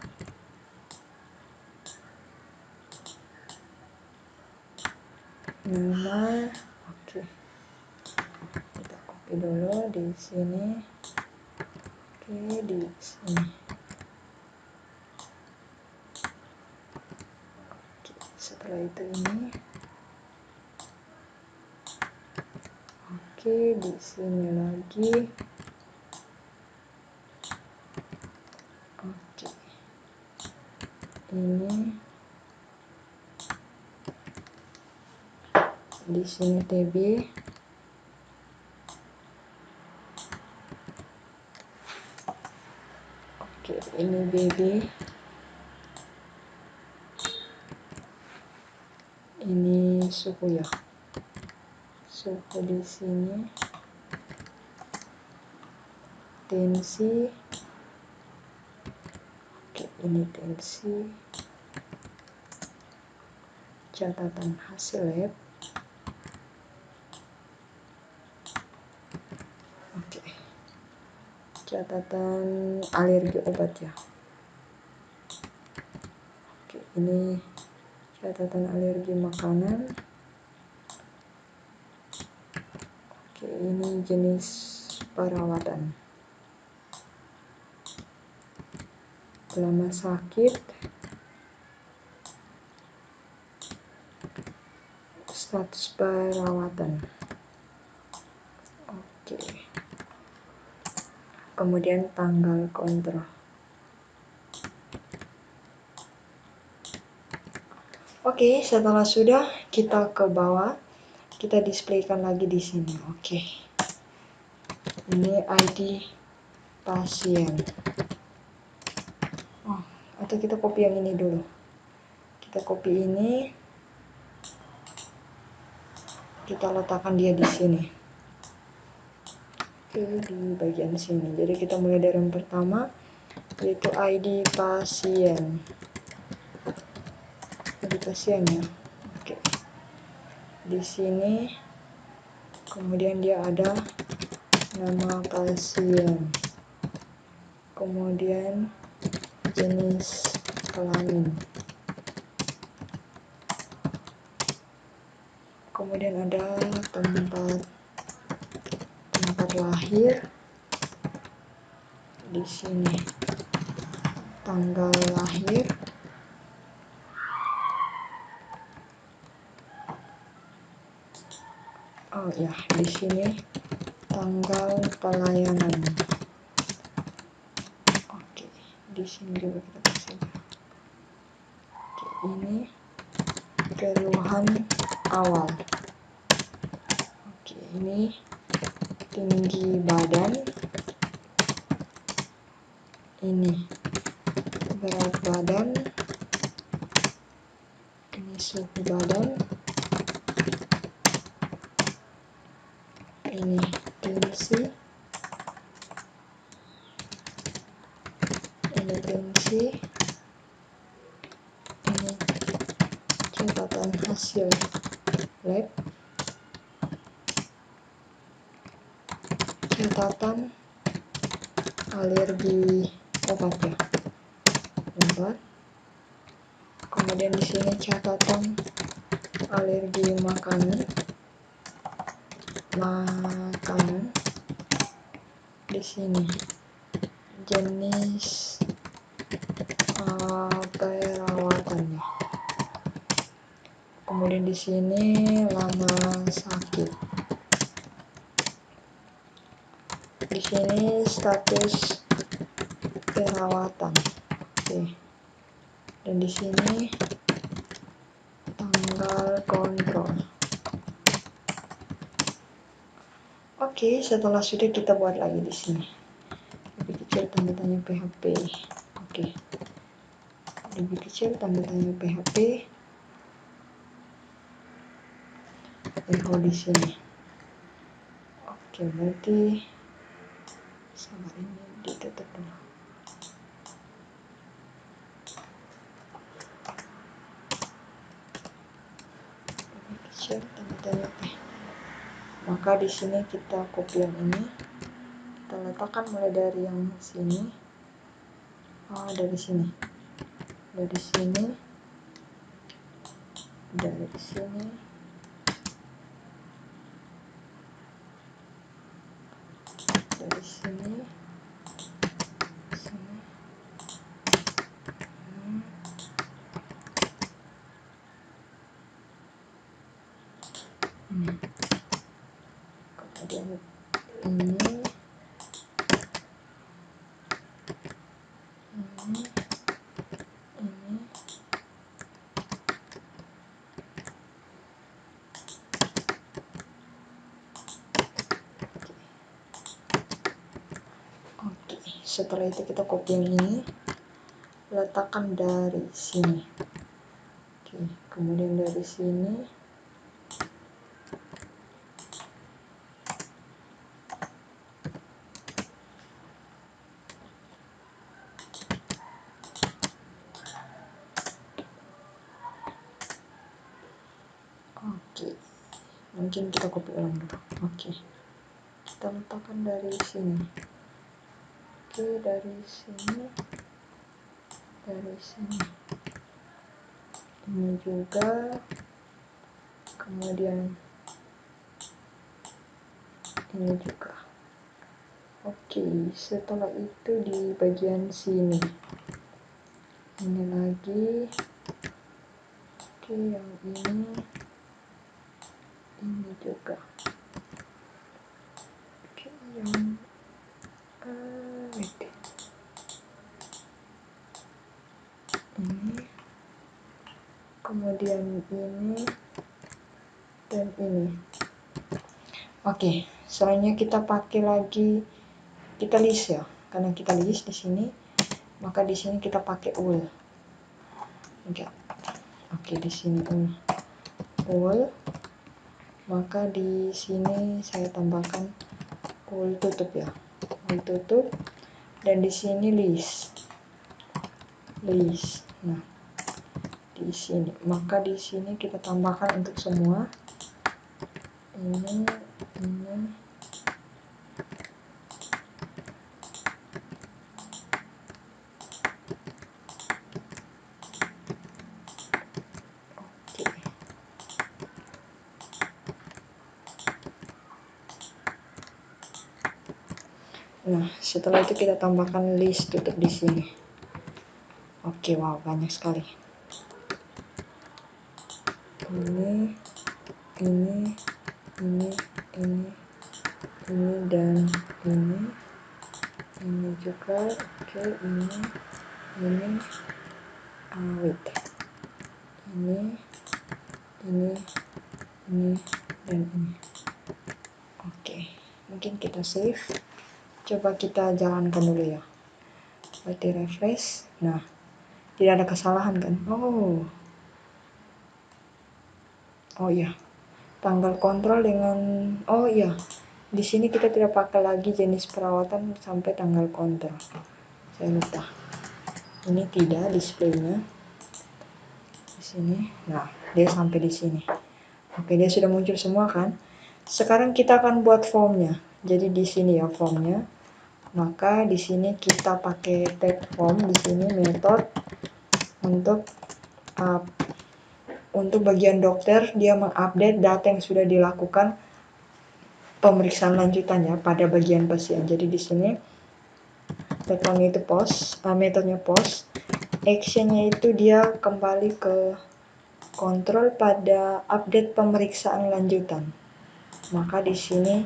Oke. Kita copy dulu di sini. Oke, di sini. Oke, setelah itu ini. Oke, di sini lagi. Oke. Ini di sini TB. Oke, ini BB. Ini suhu ya. Suhu di sini. Tensi. Oke, ini tensi. Catatan hasil lab. Oke. Catatan alergi obat ya. Oke, ini catatan alergi makanan. Oke, ini jenis perawatan. Lama sakit, status perawatan. Oke. Kemudian tanggal kontrol. Oke, setelah sudah kita ke bawah, kita displaykan lagi di sini. Oke. Ini ID pasien. Oh, atau kita copy yang ini dulu. Kita copy ini. Kita letakkan dia di sini. Oke, di bagian sini. Jadi kita mulai dari yang pertama, yaitu ID pasien. ID pasien ya. Oke. Di sini kemudian dia ada nama pasien. Kemudian jenis kelamin. kemudian ada tempat lahir. Di sini tanggal lahir. Oh ya, di sini tanggal pelayanan. Oke, di sini juga kita kasih. Oke, ini keluhan awal. Oke, ini tinggi badan. Ini berat badan. Ini suhu badan. Ini tensi. Ini tensi. Ini catatan hasil lab. Catatan alergi obat ya. Obat. Kemudian di sini catatan alergi makanan. Di sini jenis perawatannya. Kemudian di sini lama sakit. Di sini status perawatan. Oke. Dan di sini tanggal kontrol. Oke, setelah sudah kita buat lagi di sini. Lebih kecil tanda tanya PHP. Oke. Lebih kecil tanda tanya PHP. Echo di sini. Oke, berarti sama ini ditutup dulu. Lebih kecil tanda tanya P. Maka di sini kita copy yang ini. Kita letakkan mulai dari yang sini. Dari sini. Dari sini. Dari sini. Dari sini. Sini. Ini. Kemudian ini. Oke, setelah itu kita copy yang ini, letakkan dari sini. Oke, kemudian dari sini. Oke, mungkin kita copy ulang dulu. Oke, kita letakkan dari sini. Oke, dari sini. Dari sini. Ini juga. Kemudian ini juga. Oke, setelah itu di bagian sini. Ini lagi. Oke, yang ini. Ini juga. Oke, yang ini. Kemudian ini. Dan ini. Oke, selanjutnya kita pakai lagi, kita list ya, karena kita list di sini, maka di sini kita pakai ul. Enggak. Oke, di sini ul. Maka di sini saya tambahkan ul tutup ya, ul tutup, dan di sini list. Nah, di sini, maka di sini kita tambahkan untuk semua. Ini. Nah, setelah itu kita tambahkan list tutup di sini. Oke, wow, banyak sekali. Ini, dan ini juga. Oke, ini, wait. Ini, dan ini. Oke, mungkin kita save. Coba kita jalankan dulu ya. Berarti refresh. Nah, tidak ada kesalahan kan? Oh iya, tanggal kontrol dengan di sini kita tidak pakai lagi jenis perawatan sampai tanggal kontrol. Saya lupa. Ini tidak displaynya di sini. Nah, dia sampai di sini. Oke, dia sudah muncul semua kan? Sekarang kita akan buat formnya. Jadi di sini ya formnya. Maka di sini kita pakai tag form, di sini method untuk bagian dokter, dia mengupdate data yang sudah dilakukan pemeriksaan lanjutannya pada bagian pasien. Jadi di sini metodenya itu post, actionnya itu dia kembali ke kontrol pada update pemeriksaan lanjutan. Maka di sini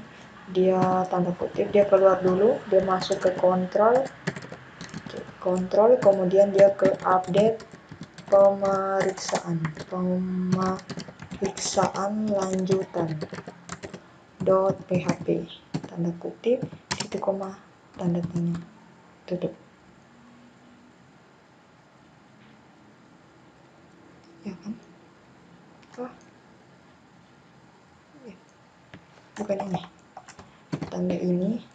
dia tanda kutip dia keluar dulu, dia masuk ke kontrol, kemudian dia ke update pemeriksaan lanjutan .php tanda kutip titik koma tanda tanya tutup. Ya kan? Bukan ini, tanda ini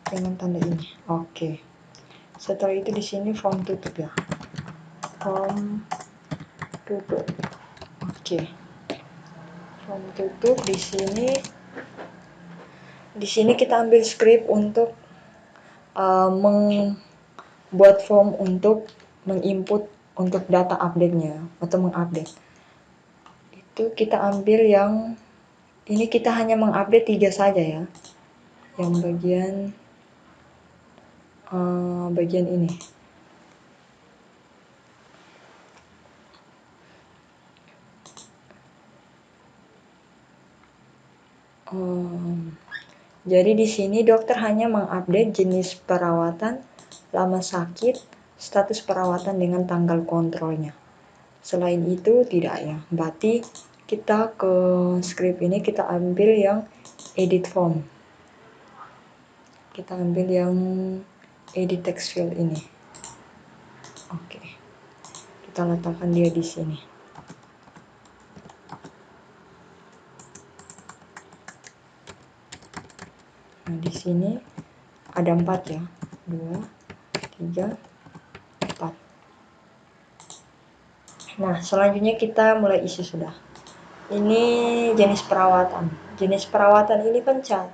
dengan tanda ini. Oke. Setelah itu di sini form tutup ya. Form tutup. Oke. Form tutup di sini kita ambil script untuk membuat form untuk menginput untuk data update-nya atau mengupdate. Itu kita ambil yang ini, kita hanya mengupdate 3 saja ya. Yang bagian ini. Jadi di sini dokter hanya mengupdate jenis perawatan, lama sakit, status perawatan dengan tanggal kontrolnya. Selain itu tidak ya. Berarti kita ke script ini kita ambil yang edit form. Kita ambil yang edit text field ini. Oke. Kita letakkan dia di sini. Nah, di sini ada 4 ya. 2, 3, 4. Nah, selanjutnya kita mulai isi sudah. Ini jenis perawatan. Jenis perawatan ini pencet.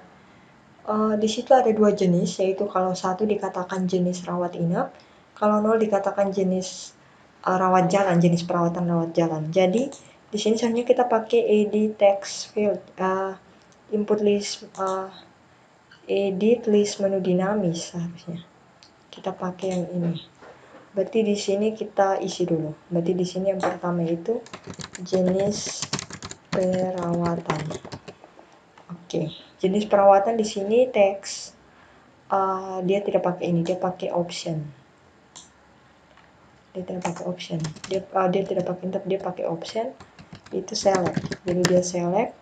Di situ ada 2 jenis, yaitu kalau 1 dikatakan jenis rawat inap, kalau 0 dikatakan jenis rawat jalan, jenis perawatan rawat jalan. Jadi di sini sebenarnya kita pakai edit text field, input list, edit list menu dinamis seharusnya. Kita pakai yang ini. Berarti di sini kita isi dulu. Berarti di sini yang pertama itu jenis perawatan. Oke, jenis perawatan di sini teks. Dia tidak pakai ini, dia pakai option. Dia tidak pakai option. Dia tidak pakai tab, dia pakai option. Itu select. Jadi dia select.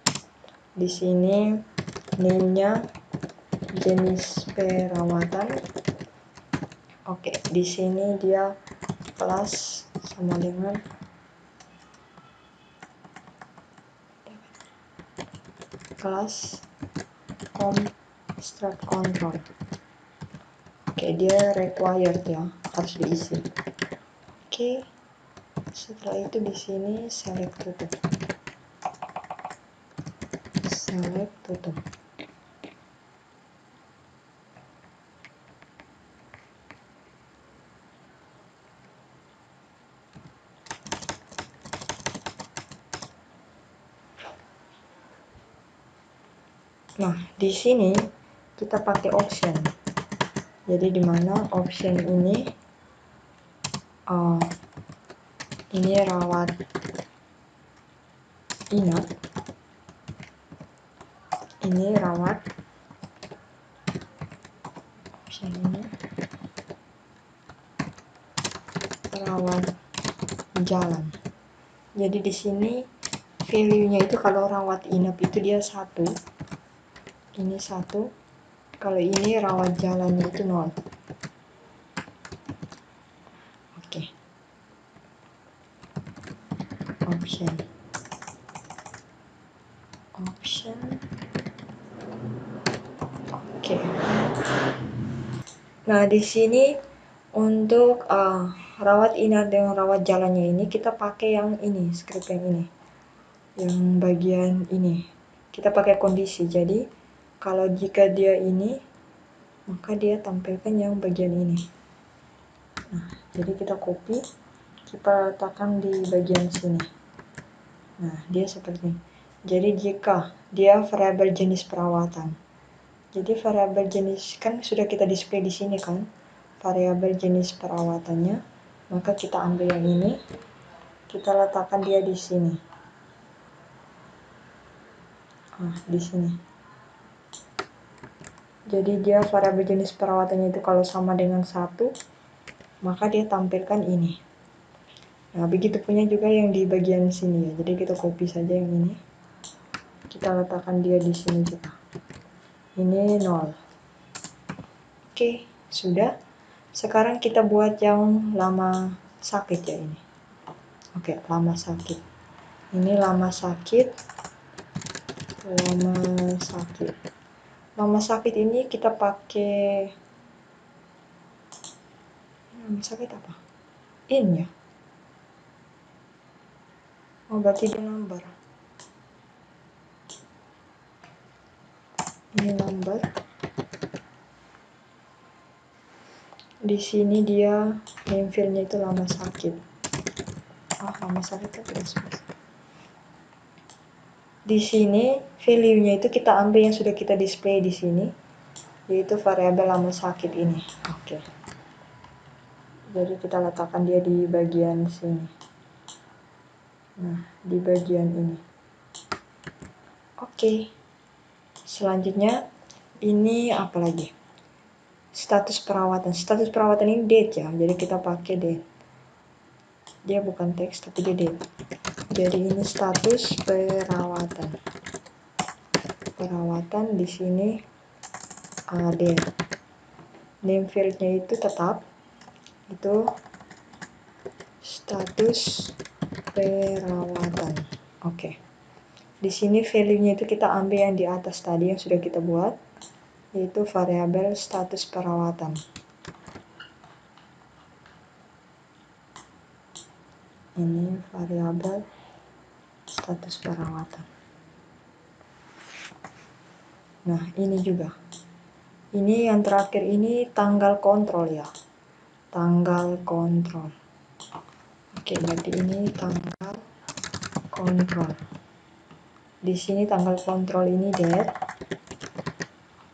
Di sini name-nya jenis perawatan. Oke, di sini dia kelas sama dengan kelas construct control. Oke, dia required ya, harus diisi. Oke, setelah itu di sini select tutup. Select tutup. Nah, di sini kita pakai option. Jadi di mana option ini rawat inap, ini rawat, option ini rawat jalan. Jadi di sini value-nya itu kalau rawat inap itu dia 1, ini 1, kalau ini rawat jalannya itu 0. Oke. Option. Oke. Nah, di sini untuk rawat inap dengan rawat jalannya ini kita pakai yang ini, script yang ini. Yang bagian ini. Kita pakai kondisi. Jadi, kalau jika dia ini, maka dia tampilkan yang bagian ini. Nah, jadi kita copy, kita letakkan di bagian sini. Nah, dia seperti ini. Jadi jika dia variabel jenis perawatan. Jadi variabel jenis kan sudah kita display di sini kan, variabel jenis perawatannya. Maka kita ambil yang ini, kita letakkan dia di sini. Di sini. Jadi dia variabel jenis perawatannya itu kalau sama dengan 1, maka dia tampilkan ini. Nah, begitu punya juga yang di bagian sini ya. Jadi kita copy saja yang ini. Kita letakkan dia di sini juga. Ini 0. Oke, sudah. Sekarang kita buat yang lama sakit ya ini. Oke, lama sakit. Ini lama sakit. Lama sakit ini kita pakai lama sakit apa? In ya. Berarti dia number. Ini number. Di sini dia name field-nya itu lama sakit. Lama sakit kan tidak susah. Di sini value-nya itu kita ambil yang sudah kita display di sini, yaitu variabel lama sakit ini. Oke. Jadi kita letakkan dia di bagian sini. Nah, di bagian ini. Oke. Selanjutnya ini apa lagi? Status perawatan. Status perawatan ini date ya. Jadi kita pakai date. Dia bukan teks tapi dia date. Jadi ini status perawatan. Perawatan di sini date. Name field-nya itu tetap itu status perawatan. Oke. Di sini value-nya itu kita ambil yang di atas tadi yang sudah kita buat, yaitu variabel status perawatan. Ini variabel status perawatan. Nah, ini juga. Ini yang terakhir ini tanggal kontrol ya. Tanggal kontrol. Oke, berarti ini tanggal kontrol. Di sini tanggal kontrol ini date.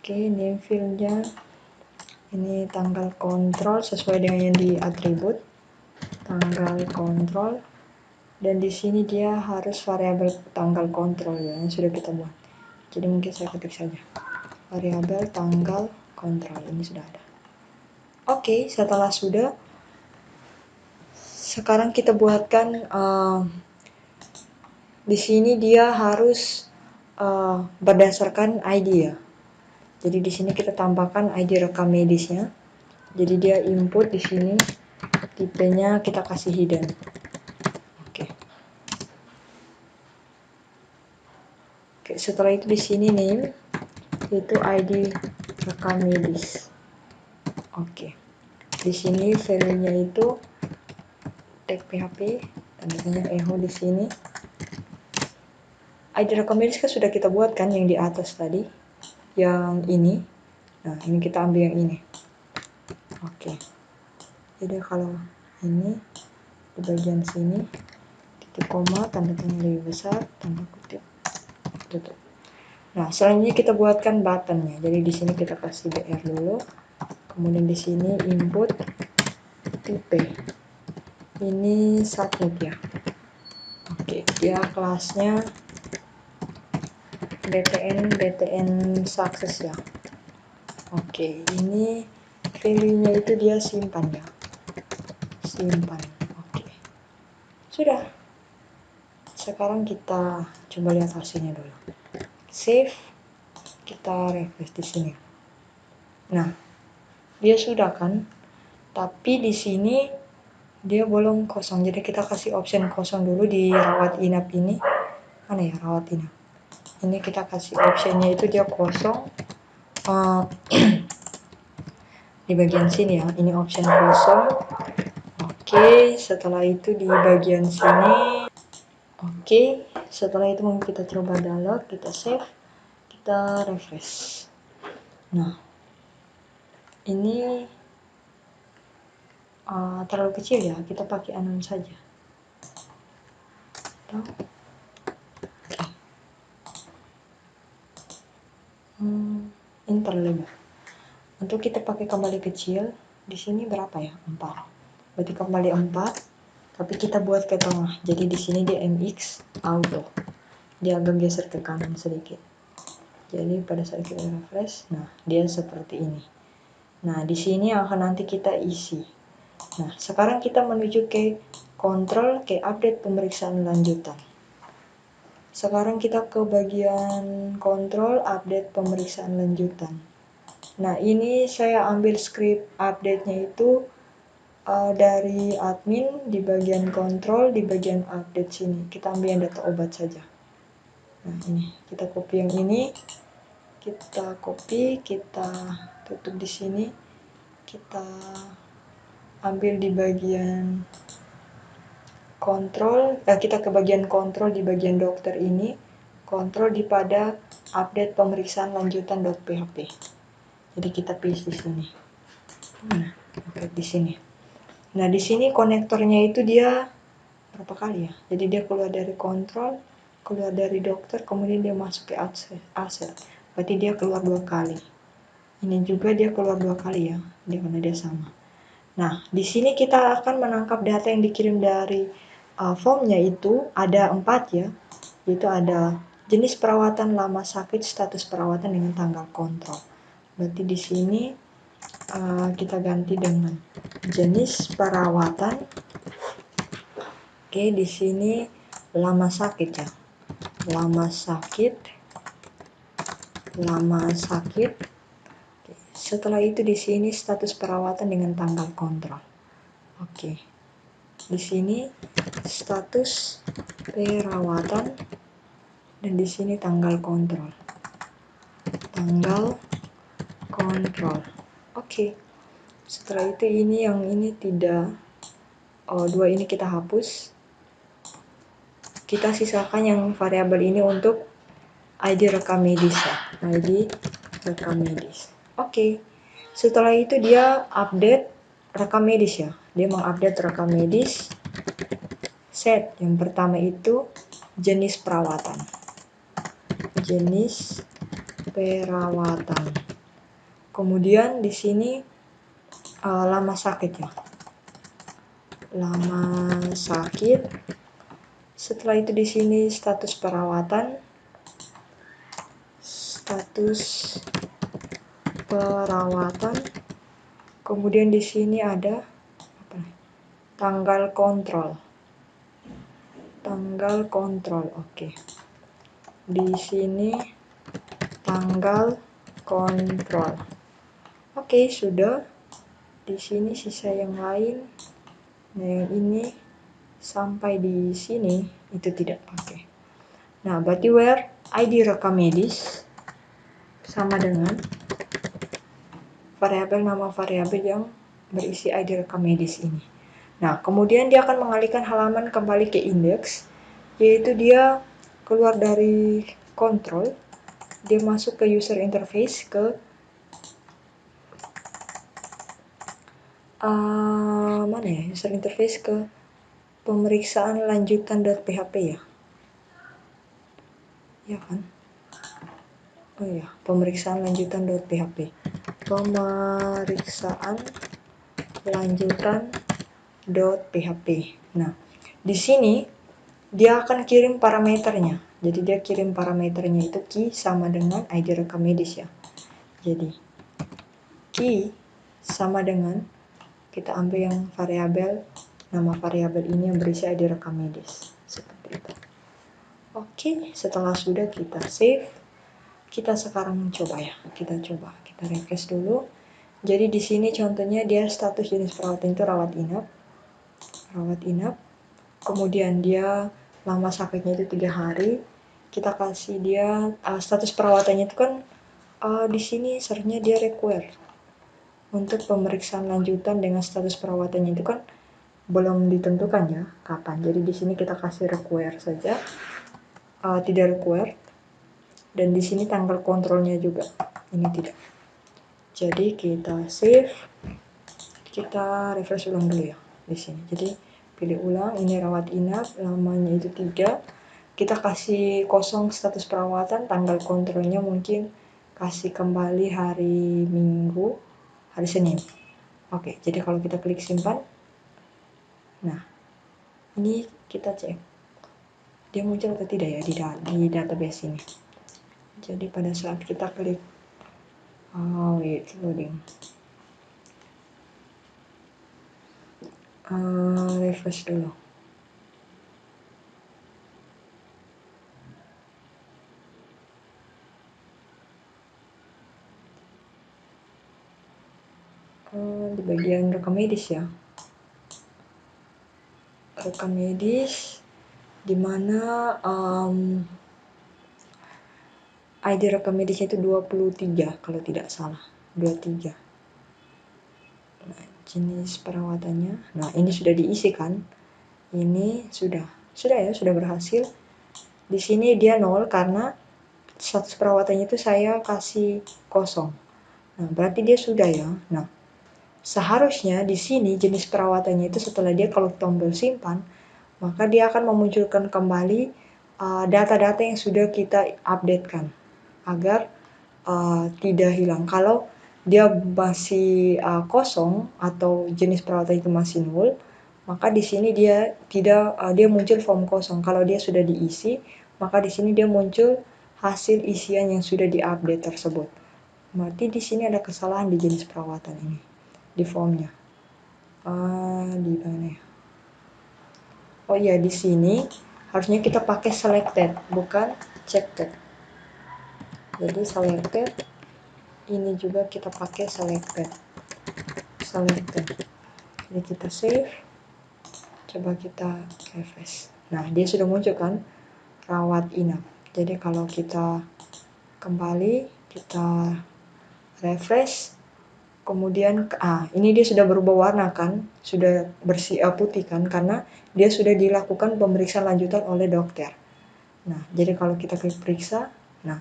Oke, name field-nya ini tanggal kontrol sesuai dengan yang di atribut. Tanggal kontrol. Dan di sini dia harus variabel tanggal kontrol ya, yang sudah kita buat. Jadi mungkin saya ketik saja. Variabel tanggal kontrol ini sudah ada. Oke, setelah sudah, sekarang kita buatkan di sini dia harus berdasarkan ID ya. Jadi di sini kita tambahkan ID rekam medisnya. Jadi dia input di sini, tipenya kita kasih hidden. Oke, setelah itu di sini name itu ID rekam medis. Oke. Di sini value-nya itu tag PHP, tandanya echo di sini. ID rekam medis kan sudah kita buat kan yang di atas tadi, yang ini. Nah, ini kita ambil yang ini. Oke. Jadi kalau ini di bagian sini titik koma, tanda tanya lebih besar, tanda kutip, tutup. Nah, selanjutnya kita buatkan buttonnya. Jadi di sini kita kasih BR dulu, kemudian di sini input tipe, ini submit ya. Oke, dia kelasnya btn sukses ya. Oke, ini value-nya itu dia simpan ya, simpan. Oke, sudah. Sekarang kita coba lihat hasilnya dulu. Save, kita refresh di sini. Nah, dia sudah kan, tapi di sini dia belum kosong, jadi kita kasih option kosong dulu di rawat inap ini. Mana ya rawat inap? Ini kita kasih optionnya itu dia kosong. Di bagian sini ya, ini option kosong. Oke, setelah itu di bagian sini. Oke, setelah itu mau kita coba download, kita save, kita refresh. Nah, ini terlalu kecil ya, kita pakai anon saja. Ini terlalu lebar. Untuk kita pakai kembali kecil, di sini berapa ya? 4. Berarti kembali 4, tapi kita buat ke tengah. Jadi di sini dia MX auto. Dia agak geser ke kanan sedikit. Jadi pada saat kita refresh, nah dia seperti ini. Nah, di sini akan nanti kita isi. Nah, sekarang kita menuju ke kontrol, ke update pemeriksaan lanjutan. Sekarang kita ke bagian kontrol, update pemeriksaan lanjutan. Nah, ini saya ambil script update-nya itu dari admin di bagian kontrol, di bagian update sini. Kita ambil yang data obat saja. Nah, ini kita copy yang ini, kita copy, kita tutup di sini, kita ambil di bagian kontrol, kita ke bagian kontrol di bagian dokter ini, kontrol di pada update pemeriksaan lanjutan .php. Jadi kita paste di sini. Nah, di sini. Nah, di sini konektornya itu dia berapa kali ya? Jadi dia keluar dari kontrol, keluar dari dokter, kemudian dia masuk ke asset. Berarti dia keluar 2 kali. Ini juga dia keluar 2 kali ya, karena dia sama. Nah, di sini kita akan menangkap data yang dikirim dari formnya itu ada 4 ya, yaitu ada jenis perawatan, lama sakit, status perawatan dengan tanggal kontrol. Berarti di sini kita ganti dengan jenis perawatan. Oke, di sini lama sakit ya, lama sakit. Setelah itu di sini status perawatan dengan tanggal kontrol. Oke. Di sini status perawatan dan di sini tanggal kontrol. Oke. Setelah itu ini yang ini tidak, dua ini kita hapus. Kita sisakan yang variabel ini untuk ID rekam medis ya. ID rekam medis. Oke. Setelah itu dia update rekam medis ya. Dia mengupdate rekam medis. Set yang pertama itu jenis perawatan. Jenis perawatan. Kemudian di sini lama sakit ya. Lama sakit. Setelah itu di sini status perawatan. Status perawatan. Kemudian di sini ada tanggal kontrol. Tanggal kontrol. Oke. Di sini tanggal kontrol. Oke, sudah. Di sini sisa yang lain. Nah, yang ini sampai di sini itu tidak pakai. Nah, berarti where ID rekam medis sama dengan variabel nama variabel yang berisi ID rekam medis ini. Nah, kemudian dia akan mengalihkan halaman kembali ke indeks, yaitu dia keluar dari kontrol, dia masuk ke user interface, ke mana ya, user interface ke pemeriksaan lanjutan .php ya. Ya kan? Oh ya, pemeriksaan lanjutan .php. pemeriksaan lanjutan .php. Nah, di sini dia akan kirim parameternya. Jadi dia kirim parameternya itu key sama dengan ID rekam medis ya. Jadi key sama dengan, kita ambil yang variabel, nama variabel ini yang berisi ID rekam medis. Seperti itu. Oke, setelah sudah kita save, kita sekarang coba ya. Kita refresh dulu. Jadi di sini contohnya dia status jenis perawatan itu rawat inap. Kemudian dia lama sakitnya itu 3 hari. Kita kasih dia status perawatannya itu kan di sini seharusnya dia require untuk pemeriksaan lanjutan dengan status perawatannya itu kan belum ditentukan ya kapan. Jadi di sini kita kasih require saja, tidak require. Dan di sini tanggal kontrolnya juga ini tidak. Jadi kita save, kita refresh ulang dulu ya di sini. Jadi pilih ulang, ini rawat inap, lamanya itu 3. Kita kasih kosong status perawatan, tanggal kontrolnya mungkin kasih kembali hari Minggu, hari Senin. Oke, jadi kalau kita klik simpan, nah ini kita cek dia muncul atau tidak ya di database ini. Jadi pada saat kita klik wait loading, refresh dulu. Di bagian rekam medis ya, rekam medis dimana ID rekam medisnya itu 23 kalau tidak salah, 23. Nah, jenis perawatannya, nah ini sudah diisi kan, ini sudah ya, sudah berhasil. Di sini dia 0 karena status perawatannya itu saya kasih kosong. Nah, berarti dia sudah ya. Nah, seharusnya di sini jenis perawatannya itu setelah dia kalau tombol simpan, maka dia akan memunculkan kembali data-data yang sudah kita updatekan agar tidak hilang. Kalau dia masih kosong atau jenis perawatan itu masih 0, maka di sini dia tidak dia muncul form kosong. Kalau dia sudah diisi, maka di sini dia muncul hasil isian yang sudah diupdate tersebut. Berarti di sini ada kesalahan di jenis perawatan ini, di formnya. Di mana ya? Oh iya, di sini harusnya kita pakai selected, bukan checked. Jadi selected, ini juga kita pakai selected. Jadi kita save, coba kita refresh. Nah, dia sudah muncul kan, rawat inap. Jadi kalau kita kembali, kita refresh, kemudian ini dia sudah berubah warna kan, sudah bersih putih kan, karena dia sudah dilakukan pemeriksaan lanjutan oleh dokter. Nah, jadi kalau kita klik periksa, nah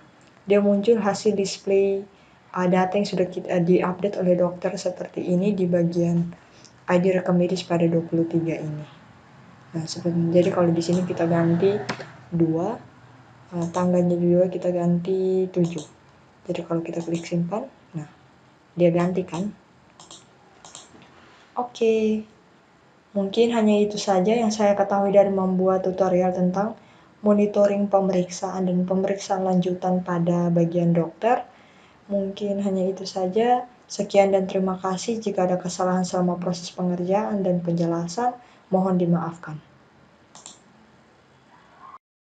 dia muncul hasil display data yang sudah kita diupdate oleh dokter seperti ini di bagian ID rekam medis pada 23 ini. Nah, jadi kalau di sini kita ganti 2, tanggalnya juga kita ganti 7. Jadi kalau kita klik simpan, nah dia ganti kan. Oke, mungkin hanya itu saja yang saya ketahui dari membuat tutorial tentang monitoring pemeriksaan dan pemeriksaan lanjutan pada bagian dokter. Mungkin hanya itu saja. Sekian dan terima kasih. Jika ada kesalahan selama proses pengerjaan dan penjelasan, mohon dimaafkan.